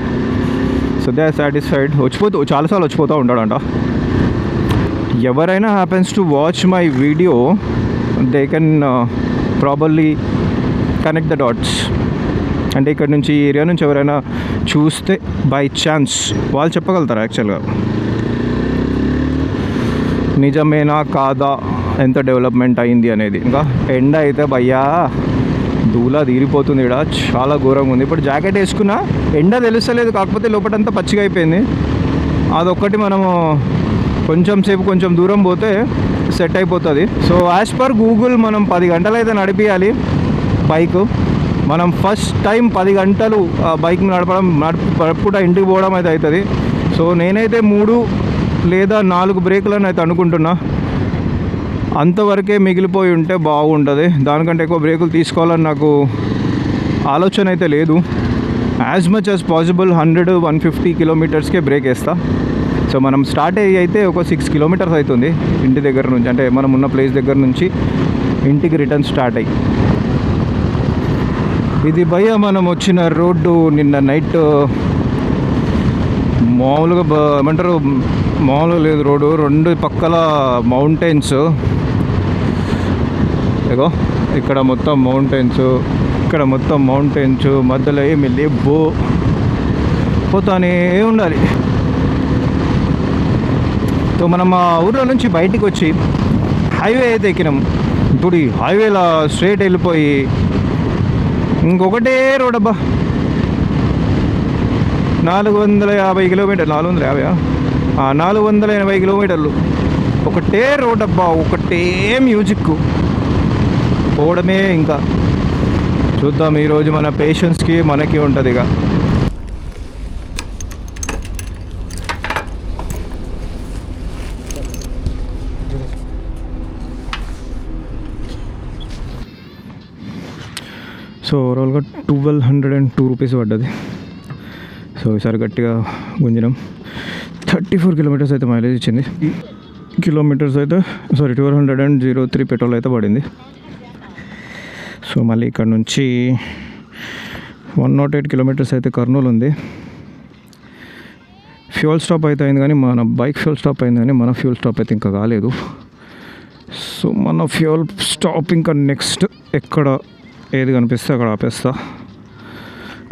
So they are satisfied. చాలాసార్లు వచ్చిపోతూ ఉంటాడంట. ఎవరైనా happens to watch my video they can probably connect the dots. అంటే ఇక్కడ నుంచి ఈ ఏరియా నుంచి ఎవరైనా చూస్తే బై ఛాన్స్ వాళ్ళు చెప్పగలుగుతారు యాక్చువల్గా నిజమేనా కాదా, ఎంత డెవలప్మెంట్ అయింది అనేది. ఇంకా ఎండ అయితే భయ్యా దూలా తీరిపోతుంది, ఇక్కడ చాలా ఘోరంగా ఉంది. ఇప్పుడు జాకెట్ వేసుకున్నా ఎండ తెలుస్తలేదు, కాకపోతే లోపలంతా పచ్చిగా అయిపోయింది. అదొక్కటి మనము కొంచెం దూరం పోతే సెట్ అయిపోతుంది. సో యాజ్ పర్ గూగుల్ మనం 10 గంటలు అయితే నడిపించాలి బైక్. మనం ఫస్ట్ టైం 10 గంటలు బైక్ నడుపుకుంటా ఇంటికి పోవడం అయితే అవుతుంది. సో నేనైతే 3 లేదా 4 బ్రేకులను అయితే అనుకుంటున్నా. అంతవరకే మిగిలిపోయి ఉంటే బాగుంటుంది. దానికంటే ఎక్కువ బ్రేకులు తీసుకోవాలని నాకు ఆలోచన అయితే లేదు. యాజ్ మచ్ యాజ్ పాసిబుల్ 100-150 కిలోమీటర్స్కే బ్రేక్ వేస్తా. సో మనం స్టార్ట్ అయితే ఒక 6 కిలోమీటర్స్ అవుతుంది ఇంటి దగ్గర నుంచి, అంటే మనం ఉన్న ప్లేస్ దగ్గర నుంచి ఇంటికి రిటర్న్ స్టార్ట్ అయ్యి. ఇది భయ్య మనం వచ్చిన రోడ్డు నిన్న నైట్ మామూలుగా ఏమంటారు, మామూలుగా లేదు రోడ్డు. 2 పక్కల మౌంటైన్స్. ఇగో ఇక్కడ మొత్తం మౌంటైన్స్, ఇక్కడ మొత్తం మౌంటైన్స్, మధ్యలో ఏమి లేవు, పోతానే ఉండాలి. సో మనం మా ఊర్లో నుంచి బయటికి వచ్చి హైవే అయితే ఎక్కినాం. ఇప్పుడు ఈ హైవేలో స్ట్రైట్ వెళ్ళిపోయి ఇంకొకటే రోడ్ అబ్బా, 450 కిలోమీటర్లు, 480 కిలోమీటర్లు ఒకటే రోడ్ అబ్బా, ఒకటే మ్యూజిక్ పోవడమే. ఇంకా చూద్దాం ఈరోజు మన పేషెన్స్కి మనకి ఉంటుంది ఇక. సో ఓవరాల్గా 1202 రూపీస్ పడ్డది. సో ఈసారి గట్టిగా గుంజినాం. 34 కిలోమీటర్స్ అయితే మైలేజ్ ఇచ్చింది. కిలోమీటర్స్ అయితే 1203 పెట్రోల్ అయితే పడింది. సో మళ్ళీ ఇక్కడ నుంచి 108 కిలోమీటర్స్ అయితే కర్నూలు ఉంది. ఫ్యూల్ స్టాప్ అయితే అయింది కానీ మన బైక్ ఫ్యూల్ స్టాప్ అయింది కానీ మన ఫ్యూల్ స్టాప్ అయితే ఇంకా కాలేదు. సో మన ఫ్యూల్ స్టాప్ ఇంకా నెక్స్ట్ ఎక్కడ ఏది కనిపిస్తే అక్కడ ఆపేస్తా.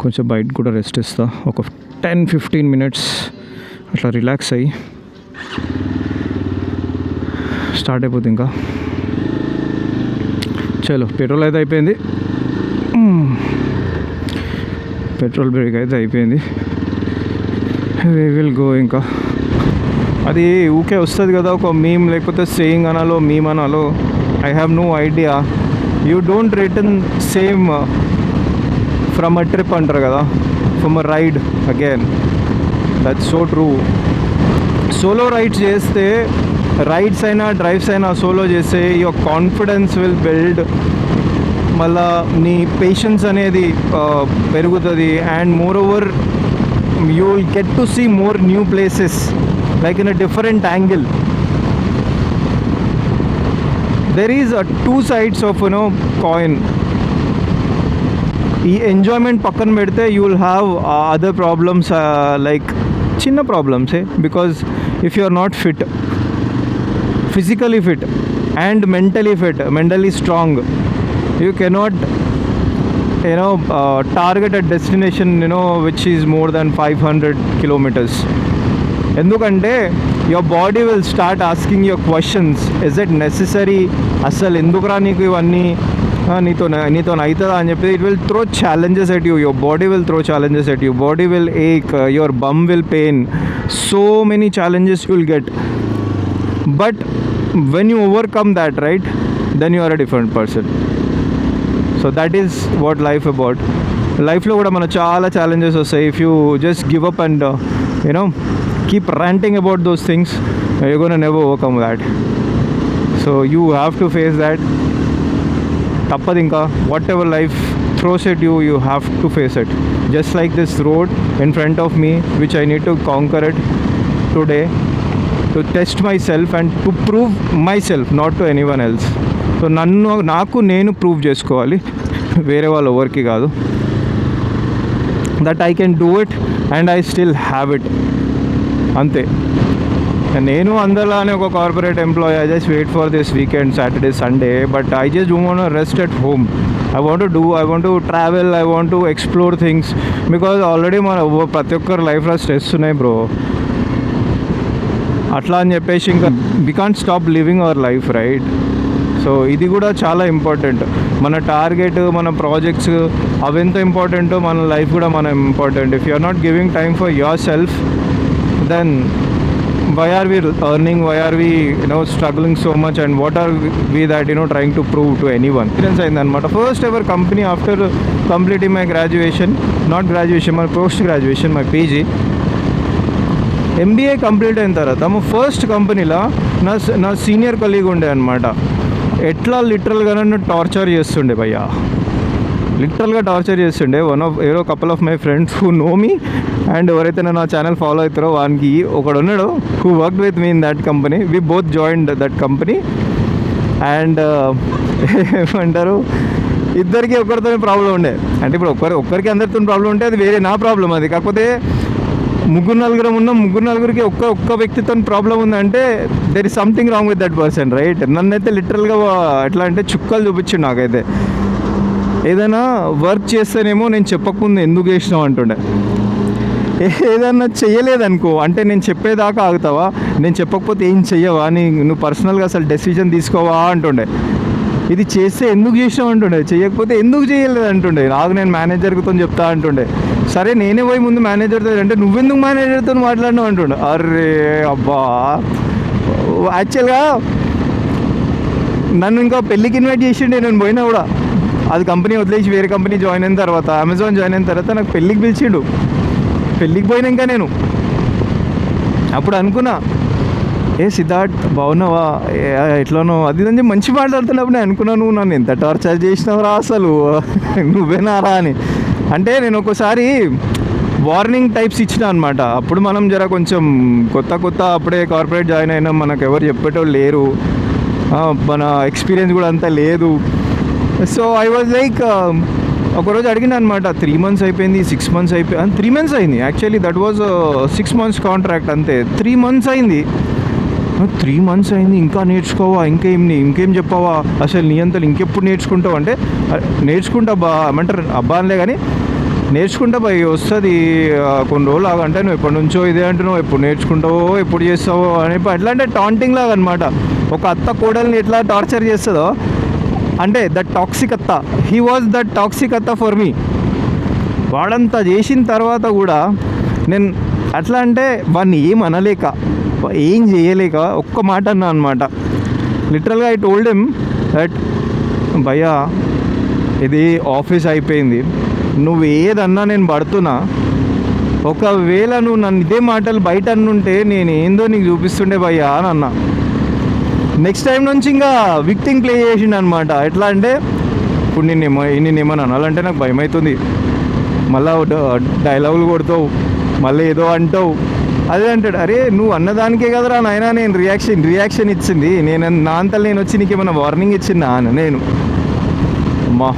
కొంచెం బయట కూడా రెస్ట్ ఇస్తా, ఒక 10-15 మినిట్స్ అట్లా రిలాక్స్ అయ్యి స్టార్ట్ అయిపోతుంది. ఇంకా చలో పెట్రోల్ అయితే అయిపోయింది, పెట్రోల్ బ్రేక్ అయితే అయిపోయింది. We will go. ఇంకా అది ఊకే వస్తుంది కదా ఒక మీమ్, లేకపోతే సేయింగ్ అనాలో మీమ్ అనాలో, I have no idea. You don't return same from a trip అంటారు కదా, from a ride again. That's so true. Solo rides చేస్తే, రైడ్స్ అయినా డ్రైవ్స్ అయినా సోలో చేస్తే యువర్ కాన్ఫిడెన్స్ విల్ బిల్డ్. మళ్ళా నీ పేషెన్స్ అనేది పెరుగుతుంది. And more over you will get to see more new places like in a different angle. There is 2 sides of coin. ఈ enjoyment పక్కన పెడితే you will have other problems, like చిన్న ప్రాబ్లమ్సే. Because if you are not fit, physically fit, and mentally fit, mentally strong. You cannot target a destination which is more than 500 kilometers. ఎందుకంటే your body will start asking your questions. Is it necessary? అసలు ఎందుకురా నీకు ఇవన్నీ, నీతో అవుతుందా అని చెప్పి it will throw challenges at you. Your body will throw challenges at you. Body will ache, your bum will pain. So many challenges you will get. But when you overcome that, right, then you are a different person. So that is what life about. లైఫ్లో కూడా మన చాలా challenges వస్తాయి. If you just give up and keep ranting about those things, you're going to never overcome that. So you have to face that. Tappad inka, whatever life throws at you, you have to face it. Just like this road in front of me, which I need to conquer it today, to test myself and to prove myself, not to anyone else. So నాకు నేను prove చేసుకోవాలి, వేరే వాళ్ళ ఎవరికి కాదు. That I can do it and I still have it. అంతే. నేను అందరిలానే ఒక corporate employee. I just wait for this weekend, Saturday, Sunday. But I just don't want to rest at home. I want to travel, I want to explore things. Because already మన ప్రతి ఒక్కరు లైఫ్లో stress ఉన్నాయి bro. అట్లా అని చెప్పేసి ఇంకా we can't stop living our life, right? So ఇది కూడా చాలా ఇంపార్టెంట్. మన టార్గెట్, మన ప్రాజెక్ట్స్ అవెంత ఇంపార్టెంటో మన లైఫ్ కూడా మన important. If you are not giving time for yourself, then why are we earning, why are we struggling so much, and what are we that trying to prove to anyone? Experience ayindannamata. First ever company after completing my graduation, not graduation, my post graduation, my PG, MBA complete అయిన తర్వాత మా first కంపెనీలో నా senior colleague ఉండే అనమాట. ఎట్లా లిటరల్గా నన్ను టార్చర్ చేస్తుండే భయ్యా, లిటరల్గా టార్చర్ చేస్తుండే. ఎవరో couple of my friends who know me and ఎవరైతే నా ఛానల్ ఫాలో అవుతారో వానికి ఒకడు ఉన్నాడు who work with me in that company. We both joined that company. And ఏమంటారు, ఇద్దరికి ఒకరితో ప్రాబ్లం ఉండే. అంటే ఇప్పుడు ఒక్కరికి అందరితో ప్రాబ్లం ఉంటే అది వేరే, నా ప్రాబ్లం అది. కాకపోతే ముగ్గురు నలుగురికి ఒక్క వ్యక్తితో ప్రాబ్లం ఉందంటే there is something wrong with that person, right? నన్నైతే లిటరల్గా ఎట్లా అంటే చుక్కలు చూపించిండు నాకైతే. ఏదైనా వర్క్ చేస్తేనేమో నేను చెప్పకముందు ఎందుకు చేసినావు అంటుండే. ఏదన్నా చెయ్యలేదనుకో అంటే నేను చెప్పేదాకా ఆగుతావా, నేను చెప్పకపోతే ఏం చెయ్యవా, నువ్వు పర్సనల్గా అసలు డెసిషన్ తీసుకోవా అంటుండే. ఇది చేస్తే ఎందుకు చేసినావు అంటుండే, చేయకపోతే ఎందుకు చేయలేదు అంటుండే. నాకు నేను మేనేజర్తో చెప్తా అంటుండే. సరే నేనే పోయి ముందు మేనేజర్తో అంటే నువ్వెందుకు మేనేజర్తో మాట్లాడినావు అంటుండే. అరే అబ్బా, యాక్చువల్గా నన్ను ఇంకా పెళ్ళికి ఇన్వైట్ చేసిండే, నేను పోయినా కూడా. అది కంపెనీ వదిలేసి వేరే కంపెనీ జాయిన్ అయిన తర్వాత, అమెజాన్ జాయిన్ అయిన తర్వాత నాకు పెళ్ళికి పిలిచిండు. పెళ్ళికి పోయినాక నేను అప్పుడు అనుకున్నా, ఏ సిద్ధార్థ్ బాగున్నావా, ఎట్లానో అది అని మంచి మాట్లాడుతున్నప్పుడు నేను అనుకున్నాను, నువ్వు నన్ను ఎంత టార్చర్ చేసినావురా అసలు, నువ్వేనారా అని. అంటే నేను ఒకసారి వార్నింగ్ టైప్స్ ఇచ్చిన అనమాట. అప్పుడు మనం జర కొంచెం కొత్త అప్పుడే కార్పొరేట్ జాయిన్ అయినాం, మనకు ఎవరు చెప్పేటోళ్ళు లేరు, మన ఎక్స్పీరియన్స్ కూడా అంతా లేదు. సో ఐ వాజ్ లైక్, ఒకరోజు అడిగిన అనమాట. 3 months అయిపోయింది, 6 months అయిపోయింది, 3 months అయింది actually. That was 6 months contract అంతే. 3 months అయింది. 3 months అయింది, ఇంకా నేర్చుకోవా, ఇంకేం చెప్పావా, అసలు నీ అంతలు ఇంకెప్పుడు నేర్చుకుంటావు అంటే, నేర్చుకుంటా బా ఏమంటారు అబ్బా అనలే కానీ, నేర్చుకుంటా బా వస్తుంది కొన్ని రోజులు ఆగంటే, నువ్వు ఎప్పటి నుంచో ఇదే అంటున్నావు, ఎప్పుడు నేర్చుకుంటావో ఎప్పుడు చేస్తావో అని. ఎట్లా అంటే టాంటింగ్ లాగా అనమాట. ఒక అత్త కోడల్ని ఎట్లా టార్చర్ చేస్తుందో అంటే దట్ టాక్సిక్ అత్త, హీ వాజ్ దట్ టాక్సిక్ అత్త ఫర్ మీ. వాడంతా చేసిన తర్వాత కూడా నేను అట్లా అంటే వాడిని ఏం అనలేక, ఏం చేయలేక ఒక్క మాట అన్నా అనమాట. లిటరల్గా ఐ టోల్డ్ హిమ్ దట్ భయ్యా ఇది ఆఫీస్ అయిపోయింది, నువ్వు ఏదన్నా నేను పడుతున్నా, ఒకవేళ నువ్వు నన్ను ఇదే మాటలు బయట అన్నుంటే నేను ఏందో నీకు చూపిస్తుండే భయ్యా అని అన్నా. నెక్స్ట్ టైం నుంచి ఇంకా విక్టింగ్ ప్లే చేసిండు అనమాట. ఎట్లా అంటే ఇప్పుడు నేనేమన్నా అనాలంటే నాకు భయం అవుతుంది, మళ్ళీ డైలాగులు కొడతావు, మళ్ళీ ఏదో అంటావు, అదే అంటాడు. అరే నువ్వు అన్నదానికే కదరా నాయనా నేను రియాక్షన్ ఇచ్చింది, నా అంతలో నేను వచ్చి నీకేమైనా వార్నింగ్ ఇచ్చిందా అని నేను. అమ్మా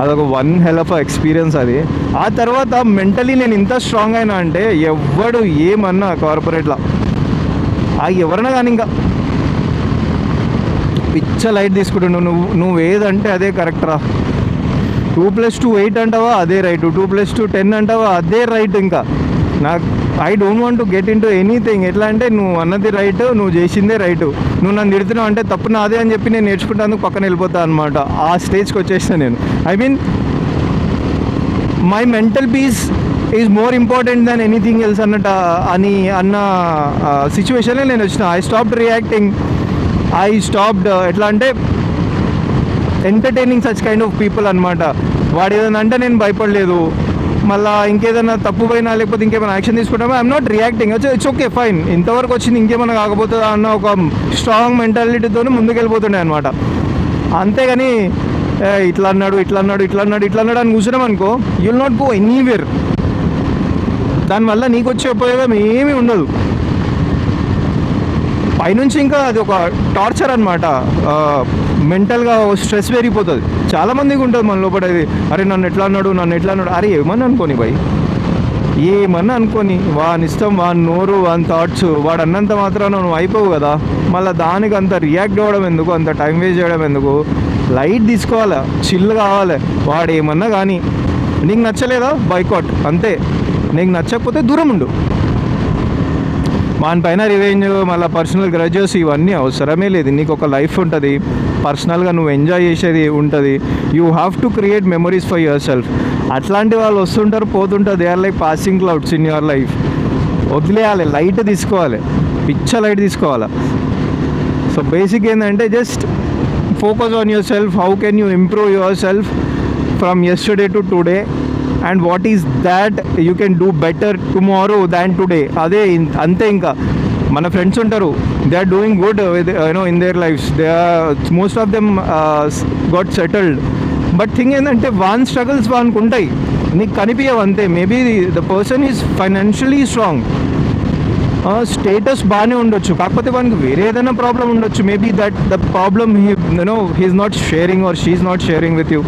అదొక వన్ హెల్ ఆఫ్ ఎక్స్పీరియన్స్ అది. ఆ తర్వాత మెంటలీ నేను ఇంత స్ట్రాంగ్ అయినా అంటే ఎవడు ఏమన్నా కార్పొరేట్లో ఎవరన్నా కానీ ఇంకా పిచ్చ లైట్ తీసుకుంటున్నావు నువ్వు ఏదంటే అదే కరెక్ట్ రా. 2+2 8 అంటావా అదే రైట్, 2+2 10 అంటావా అదే రైట్. ఇంకా నాకు I don't want to get in to anything. ఎట్లా అంటే నువ్వు అన్నది రైట్, నువ్వు చేసిందే రైట్, నువ్వు నన్ను తిడుతున్నావు అంటే తప్పు నాదే అని చెప్పి నేను నేర్చుకుంటాను, పక్కన వెళ్ళిపోతా అనమాట. ఆ స్టేజ్కి వచ్చేసిన నేను. I mean my mental peace is more important than anything else అన్న సిచ్యువేషన్లో నేను వచ్చిన. I stopped reacting, I stopped ఎట్లా అంటే entertaining such kind of people అనమాట. వాడు ఏదైనా అంటే నేను భయపడలేదు, మళ్ళీ ఇంకేదైనా తప్పు పోయినా లేకపోతే ఇంకేమైనా యాక్షన్ తీసుకుంటామో I'm not reacting. It's okay fine, ఇంతవరకు వచ్చింది ఇంకేమైనా కాకపోతుందా అన్న ఒక స్ట్రాంగ్ మెంటాలిటీతో ముందుకు వెళ్ళిపోతుండే అనమాట. అంతేగాని ఇట్లా అన్నాడు అని కూర్చున్నాం అనుకో, you will not go anywhere. దానివల్ల నీకు వచ్చే ఉపయోగం ఏమీ ఉండదు. పైనుంచి ఇంకా అది ఒక టార్చర్ అనమాట. మెంటల్గా స్ట్రెస్ పెరిగిపోతుంది. చాలామందికి ఉంటుంది మన లోపల ఇది, అరే నన్ను ఎట్లా అన్నాడు. అరే ఏమన్నా అనుకోని భయ్, ఏమన్నా అనుకోని, వాని ఇష్టం, వాని నోరు, వాని థాట్స్, వాడు అన్నంత మాత్రాన నువ్వు అయిపోవు కదా. మళ్ళీ దానికి అంత రియాక్ట్ అవ్వడం ఎందుకు, అంత టైం వేస్ట్ చేయడం ఎందుకు. లైట్ తీసుకోవాలి, చిల్ కావాలి. వాడు ఏమన్నా కానీ నీకు నచ్చలేదా బైకాట్ అంతే. నీకు నచ్చకపోతే దూరం ఉండు. వానిపైన రివెంజ్, మళ్ళీ పర్సనల్ గ్రడ్జెస్ ఇవన్నీ అవసరమే లేదు. నీకు ఒక లైఫ్ ఉంటుంది, పర్సనల్గా నువ్వు ఎంజాయ్ చేసేది ఉంటుంది. You have to create memories for yourself. అట్లాంటి వాళ్ళు వస్తుంటారు, పోతుంటారు. They are like passing clouds in your life. వదిలేయాలి, లైట్ తీసుకోవాలి, పిచ్చ లైట్ తీసుకోవాలి. సో బేసిక్ ఏంటంటే just focus on yourself. How can you improve yourself from yesterday to today, and what is that you can do better tomorrow than today. అదే అంతే. ఇంకా మన friends ఉంటారు, they are doing good with in their lives. They are most of them got settled. But thing ఏంటంటే వాన్ struggles వానికి ఉంటాయి, నీకు కనిపించవు అంతే. Maybe the person is financially strong, status బాగానే ఉండొచ్చు, కాకపోతే వానికి వేరే ఏదైనా ప్రాబ్లం ఉండొచ్చు. Maybe that the problem he is not sharing or she is not sharing with you.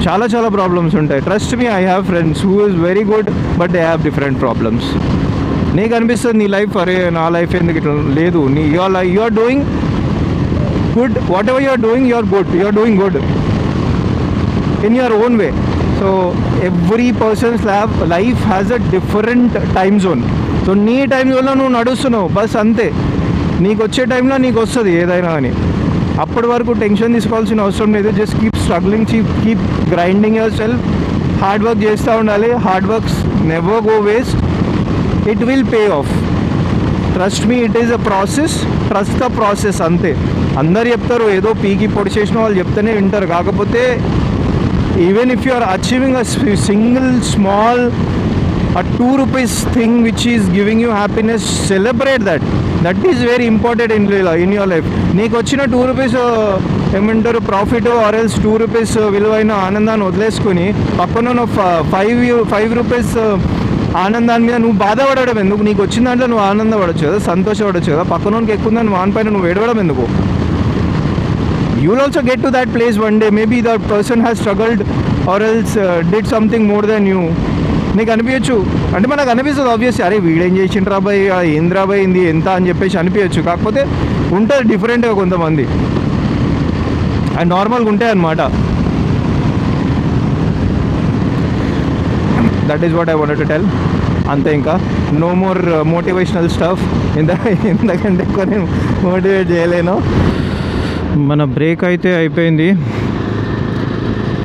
చాలా ప్రాబ్లమ్స్ ఉంటాయి. Trust me, I have friends who is very good, but they have different problems. నీకు అనిపిస్తుంది నీ లైఫ్, అరే నా life ఎందుకు ఇట్లా లేదు. You are doing good, whatever you are doing, you are doing good in your own way. So every person's life has a different time zone. So నీ time జోన్లో నువ్వు నడుస్తున్నావు బస్ అంతే. నీకు వచ్చే టైంలో నీకు వస్తుంది ఏదైనా కానీ. అప్పటి వరకు టెన్షన్ తీసుకోవాల్సిన అవసరం లేదు. Just keep struggling, keep grinding your self. Hard work చేస్తూ ఉండాలి. Hard works never go waste. It will pay of. Trust me, it is a process. Trust the process అంతే. అందరు చెప్తారు, ఏదో పీకి పొడి చేసిన వాళ్ళు చెప్తేనే వింటారు. కాకపోతే even if you are achieving a single small a 2 rupees thing which is giving you happiness, celebrate that. That is very important in your life. నీకు వచ్చిన 2 rupees ఏమంటారు ప్రాఫిట్ ఆర్ ఎల్స్ 2 rupees విలువైన ఆనందాన్ని వదిలేసుకుని పక్కన 5 rupees ఆనందాన్ని మీద నువ్వు బాధపడడం ఎందుకు? నీకు వచ్చిన దాంట్లో నువ్వు ఆనందపడవచ్చు కదా, సంతోషపడవచ్చు కదా. పక్కనోనికి ఎక్కువ ఉందని వానిపైన నువ్వు ఏడవడం ఎందుకు? You will also get to that place one day. Maybe the person has struggled or else did something more than you. నీకు అనిపించచ్చు, అంటే మనకు అనిపిస్తుంది ఆబ్వియస్లీ, అరే వీడేం చేసిండ్రా బాయ్, ఏంద్రా బాయ్ ఇంది ఎంత అని చెప్పేసి అనిపించచ్చు. కాకపోతే ఉంటుంది డిఫరెంట్గా కొంతమంది, అది నార్మల్గా ఉంటాయి అన్నమాట. That is what I wanted to tell. అంతే, ఇంకా నో మోర్ మోటివేషనల్ స్టఫ్. ఎందుకంటే ఎక్కువ నేను మోటివేట్ చేయలేను. మన బ్రేక్ అయితే అయిపోయింది.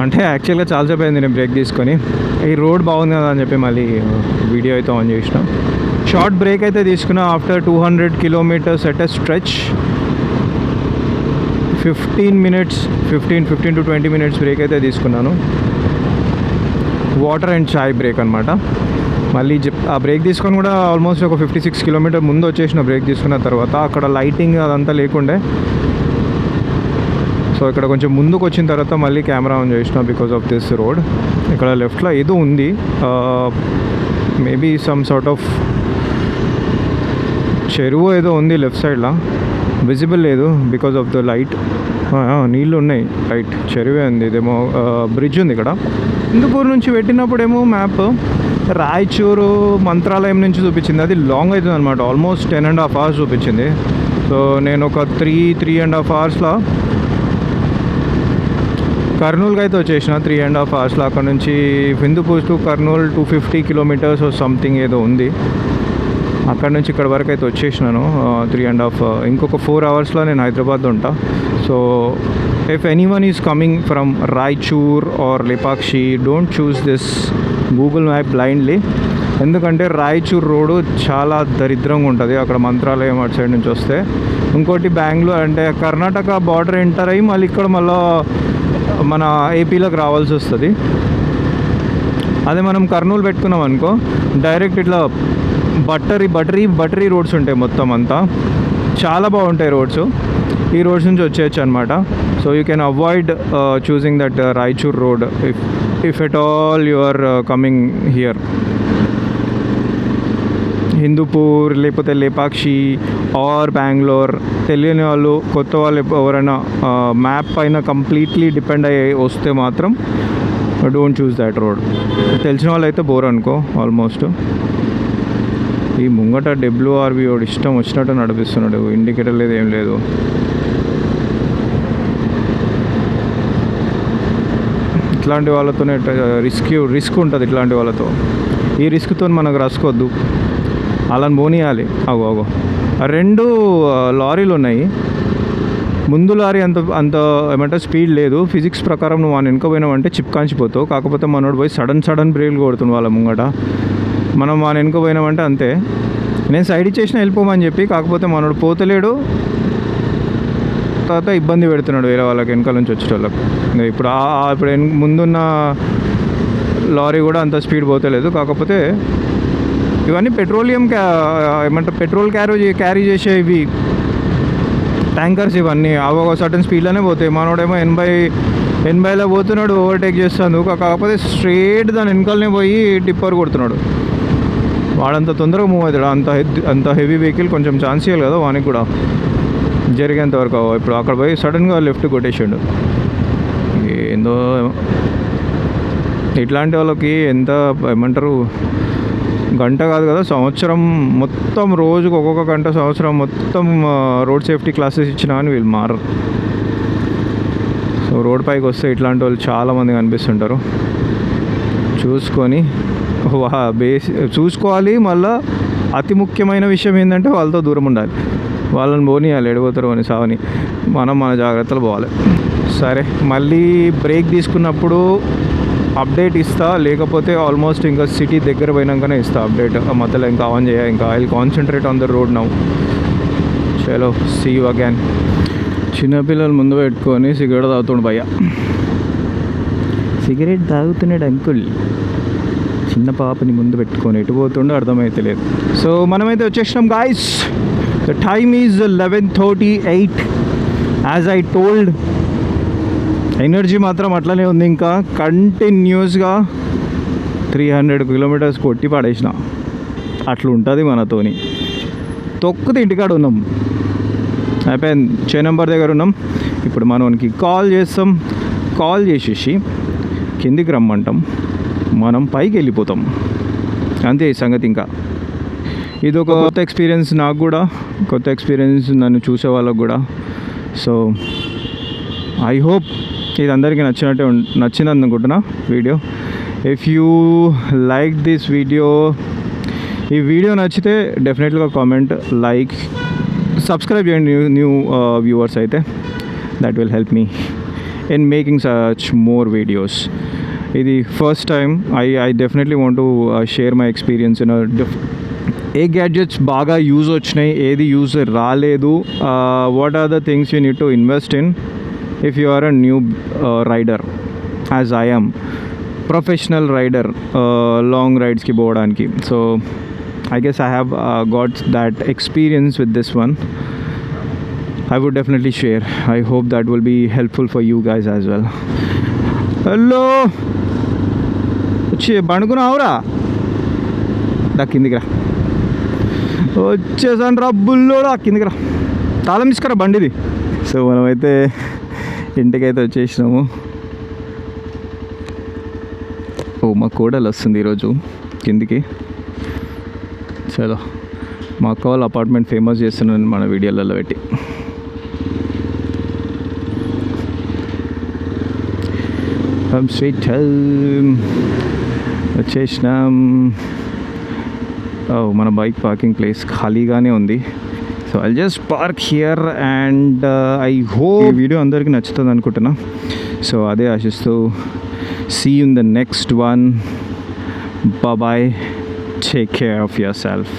అంటే యాక్చువల్గా చాలాసేపు అయింది నేను బ్రేక్ తీసుకొని. ఈ రోడ్ బాగుంది కదా అని చెప్పి మళ్ళీ వీడియో అయితే ఆన్ చేసిన. షార్ట్ బ్రేక్ అయితే తీసుకున్నా after 200 kilometers at a stretch. 15 to 20 minutes break అయితే తీసుకున్నాను. వాటర్ అండ్ చాయ్ బ్రేక్ అనమాట. మళ్ళీ ఆ బ్రేక్ తీసుకొని కూడా ఆల్మోస్ట్ ఒక 56 kilometers ముందు వచ్చేసిన. బ్రేక్ తీసుకున్న తర్వాత అక్కడ లైటింగ్ అదంతా లేకుండే. సో ఇక్కడ కొంచెం ముందుకు వచ్చిన తర్వాత మళ్ళీ కెమెరా ఆన్ చేసిన బికాస్ ఆఫ్ దిస్ రోడ్. ఇక్కడ లెఫ్ట్లో ఏదో ఉంది, మేబీ సమ్ సార్ట్ ఆఫ్ చెరువు ఏదో ఉంది లెఫ్ట్ సైడ్లో, విజిబుల్ లేదు బికాస్ ఆఫ్ ద లైట్. నీళ్ళు ఉన్నాయి, రైట్, చెరువే ఉంది. ఇదేమో బ్రిడ్జ్ ఉంది ఇక్కడ. హిందూపూర్ నుంచి పెట్టినప్పుడేమో మ్యాప్ రాయచూరు మంత్రాలయం నుంచి చూపించింది. అది లాంగ్ అవుతుంది అనమాట, ఆల్మోస్ట్ 10.5 hours చూపించింది. సో నేను ఒక 3.5 అవర్స్లో కర్నూలుకి అయితే వచ్చేసిన. 3.5 అవర్స్లో అక్కడ నుంచి Hindupur to Kurnool 250 kilometres something ఏదో ఉంది. అక్కడ నుంచి ఇక్కడ వరకు అయితే వచ్చేసినాను 3.5. ఇంకొక 4 అవర్స్లో నేను హైదరాబాద్లో ఉంటా. So if anyone is coming from Raichur or Lepakshi, don't choose this Google map blindly. ఎందుకంటే రాయచూర్ రోడ్డు చాలా దరిద్రంగా ఉంటుంది అక్కడ మంత్రాలయం అటు సైడ్ నుంచి వస్తే. ఇంకోటి బెంగళూరు అంటే కర్ణాటక బార్డర్ ఎంటర్ అయ్యి మళ్ళీ ఇక్కడ మళ్ళీ మన ఏపీలోకి రావాల్సి వస్తుంది. అదే మనం కర్నూలు పెట్టుకున్నాం అనుకో, డైరెక్ట్ ఇట్లా బటరీ రోడ్స్ ఉంటాయి మొత్తం అంతా. చాలా బాగుంటాయి రోడ్స్. ఈ రోడ్స్ నుంచి వచ్చేయచ్చు అనమాట. So you can avoid choosing that Raichur road if at all you are coming here. Hindupur లేకపోతే లేపాక్షి ఆర్ బెంగళూరు తెలియని వాళ్ళు, కొత్త వాళ్ళు ఎవరైనా మ్యాప్ పైన కంప్లీట్లీ డిపెండ్ అయ్యి వస్తే మాత్రం డోంట్ చూస్ దాట్ రోడ్. తెలిసిన వాళ్ళు అయితే బోర్ అనుకో ఆల్మోస్ట్. ఈ ముంగట డబ్ల్యూఆర్వి వాడు ఇష్టం వచ్చినట్టు నడిపిస్తున్నాడు, ఇండికేటర్ లేదు ఏం లేదు. ఇట్లాంటి వాళ్ళతోనే రిస్క్ ఉంటుంది. ఇట్లాంటి వాళ్ళతో ఈ రిస్క్తో మనకు రాసుకోవద్దు, అలాని పోనీయాలి. అగో 2 లారీలు ఉన్నాయి. ముందు లారీ అంత ఏమంటే స్పీడ్ లేదు. ఫిజిక్స్ ప్రకారం నువ్వు వాని వెనుక పోయినావంటే చిప్కాంచిపోతావు. కాకపోతే మనోడు పోయి సడన్ బ్రేక్లు కొడుతుంది వాళ్ళ ముంగట. మనం వాని వెనుక పోయినామంటే అంతే. నేను సైడ్ ఇచ్చేసిన వెళ్ళిపోమని చెప్పి, కాకపోతే మనోడు పోతలేడు. తర్వాత ఇబ్బంది పెడుతున్నాడు వేరే వాళ్ళకి, వెనకాల నుంచి వచ్చేటోళ్ళకి. ఇప్పుడు ముందున్న లారీ కూడా అంత స్పీడ్ పోతలేదు. కాకపోతే ఇవన్నీ పెట్రోలియం పెట్రోల్ క్యారీ చేసే ఇవి ట్యాంకర్స్ ఇవన్నీ. అవి ఒక సర్టన్ స్పీడ్లోనే పోతాయి. మనోడేమో 80లో పోతున్నాడు, ఓవర్టేక్ చేస్తాను. కాకపోతే స్ట్రేట్ దాని వెనకాలనే పోయి టిప్పర్ కొడుతున్నాడు. వాడంత తొందరగా మూవ్ అవుతాడు. అంత హెవీ వెహికల్ కొంచెం ఛాన్స్ ఇవ్వాలి కదా వానికి కూడా జరిగేంత వరకు. ఇప్పుడు అక్కడ పోయి సడన్గా లెఫ్ట్ కొట్టేసాడు. ఏందో ఇట్లాంటి వాళ్ళకి ఎంత ఏమంటారు, గంట కాదు కదా, సంవత్సరం మొత్తం రోజుకు ఒక్కొక్క గంట, సంవత్సరం మొత్తం రోడ్ సేఫ్టీ క్లాసెస్ ఇచ్చినా అని వీళ్ళు మారరు. సో రోడ్ పైకి వస్తే ఇట్లాంటి వాళ్ళు చాలామంది కనిపిస్తుంటారు. చూసుకొని చూసుకోవాలి. మళ్ళీ అతి ముఖ్యమైన విషయం ఏంటంటే వాళ్ళతో దూరం ఉండాలి. వాళ్ళని పోనీయాలి, ఎడిపోతారు అని సావని. మనం మన జాగ్రత్తలు పోవాలి. సరే, మళ్ళీ బ్రేక్ తీసుకున్నప్పుడు అప్డేట్ ఇస్తా, లేకపోతే ఆల్మోస్ట్ ఇంకా సిటీ దగ్గర పోయినాకనే ఇస్తా అప్డేట్. మధ్యలో ఇంకా ఆన్ చేయ, ఇంకా I will concentrate on the road now. చలో, సీ యూ అగైన్. చిన్నపిల్లలు ముందు పెట్టుకొని సిగరెట్ తాగుతుండు భయ్య. సిగరెట్ తాగుతున్నాడు అంకుల్. చిన్న పాపని ముందు పెట్టుకొని ఎటు పోతుండో అర్థమైతలేదు. సో మనమైతే వచ్చేసినాం guys. The time is 11:38. As I told, energy మాత్రం అట్లనే ఉంది. ఇంకా కంటిన్యూస్గా 300 కిలోమీటర్స్ కొట్టి పడేసిన. అట్లుంటుంది మనతోని. తొక్కుతే ఇంటికాడ ఉన్నాం, అయిపోయింది. నెంబర్ దగ్గర ఉన్నాం. ఇప్పుడు మనకి కాల్ చేస్తాం. కాల్ చేసేసి కిందికి రమ్మంటాం, మనం పైకి వెళ్ళిపోతాం. అంతే ఈ సంగతి. ఇంకా ఇది ఒక కొత్త ఎక్స్పీరియన్స్ నాకు కూడా, కొత్త ఎక్స్పీరియన్స్ నన్ను చూసే వాళ్ళకు కూడా. సో ఐ హోప్ ఇది అందరికీ నచ్చింది అనుకుంటున్నా video. If you like this video, ఈ వీడియో నచ్చితే డెఫినెట్గా కామెంట్, లైక్, సబ్స్క్రైబ్ చేయండి న్యూ వ్యూవర్స్ అయితే. That will help me in making such more videos. ఇది first time. I definitely want to share my experience. ఏ గ్యాడ్జెట్స్ బాగా use వచ్చినాయి, ఏది యూజ్ రాలేదు, what are the things you need to invest in if you are a new rider as I am, professional rider, long rides ki bodanki. So I guess I have got that experience with this one. I would definitely share. I hope that will be helpful for you guys as well. Hello, వచ్చి పండుకున్నావురా? కిందికి రా. వచ్చేసాను రా బుల్లోడా, కిందికి రా. తాళం తీసుకురా బండిది. సో మనమైతే ఇంటికైతే వచ్చేసినాము. మా కోడలు వస్తుంది ఈరోజు కిందికి. చలో మా అక్క వాళ్ళ అపార్ట్మెంట్ ఫేమస్ చేస్తున్నాను మన వీడియోలలో పెట్టి. స్ట్రైట్ వచ్చేసినాం. మన బైక్ పార్కింగ్ ప్లేస్ ఖాళీగానే ఉంది. So I'll just park here and I hope ఈ వీడియో అందరికీ నచ్చుతుంది అనుకుంటున్నా. సో అదే ఆశిస్తూ see you in the next one. Bye, take care of your self.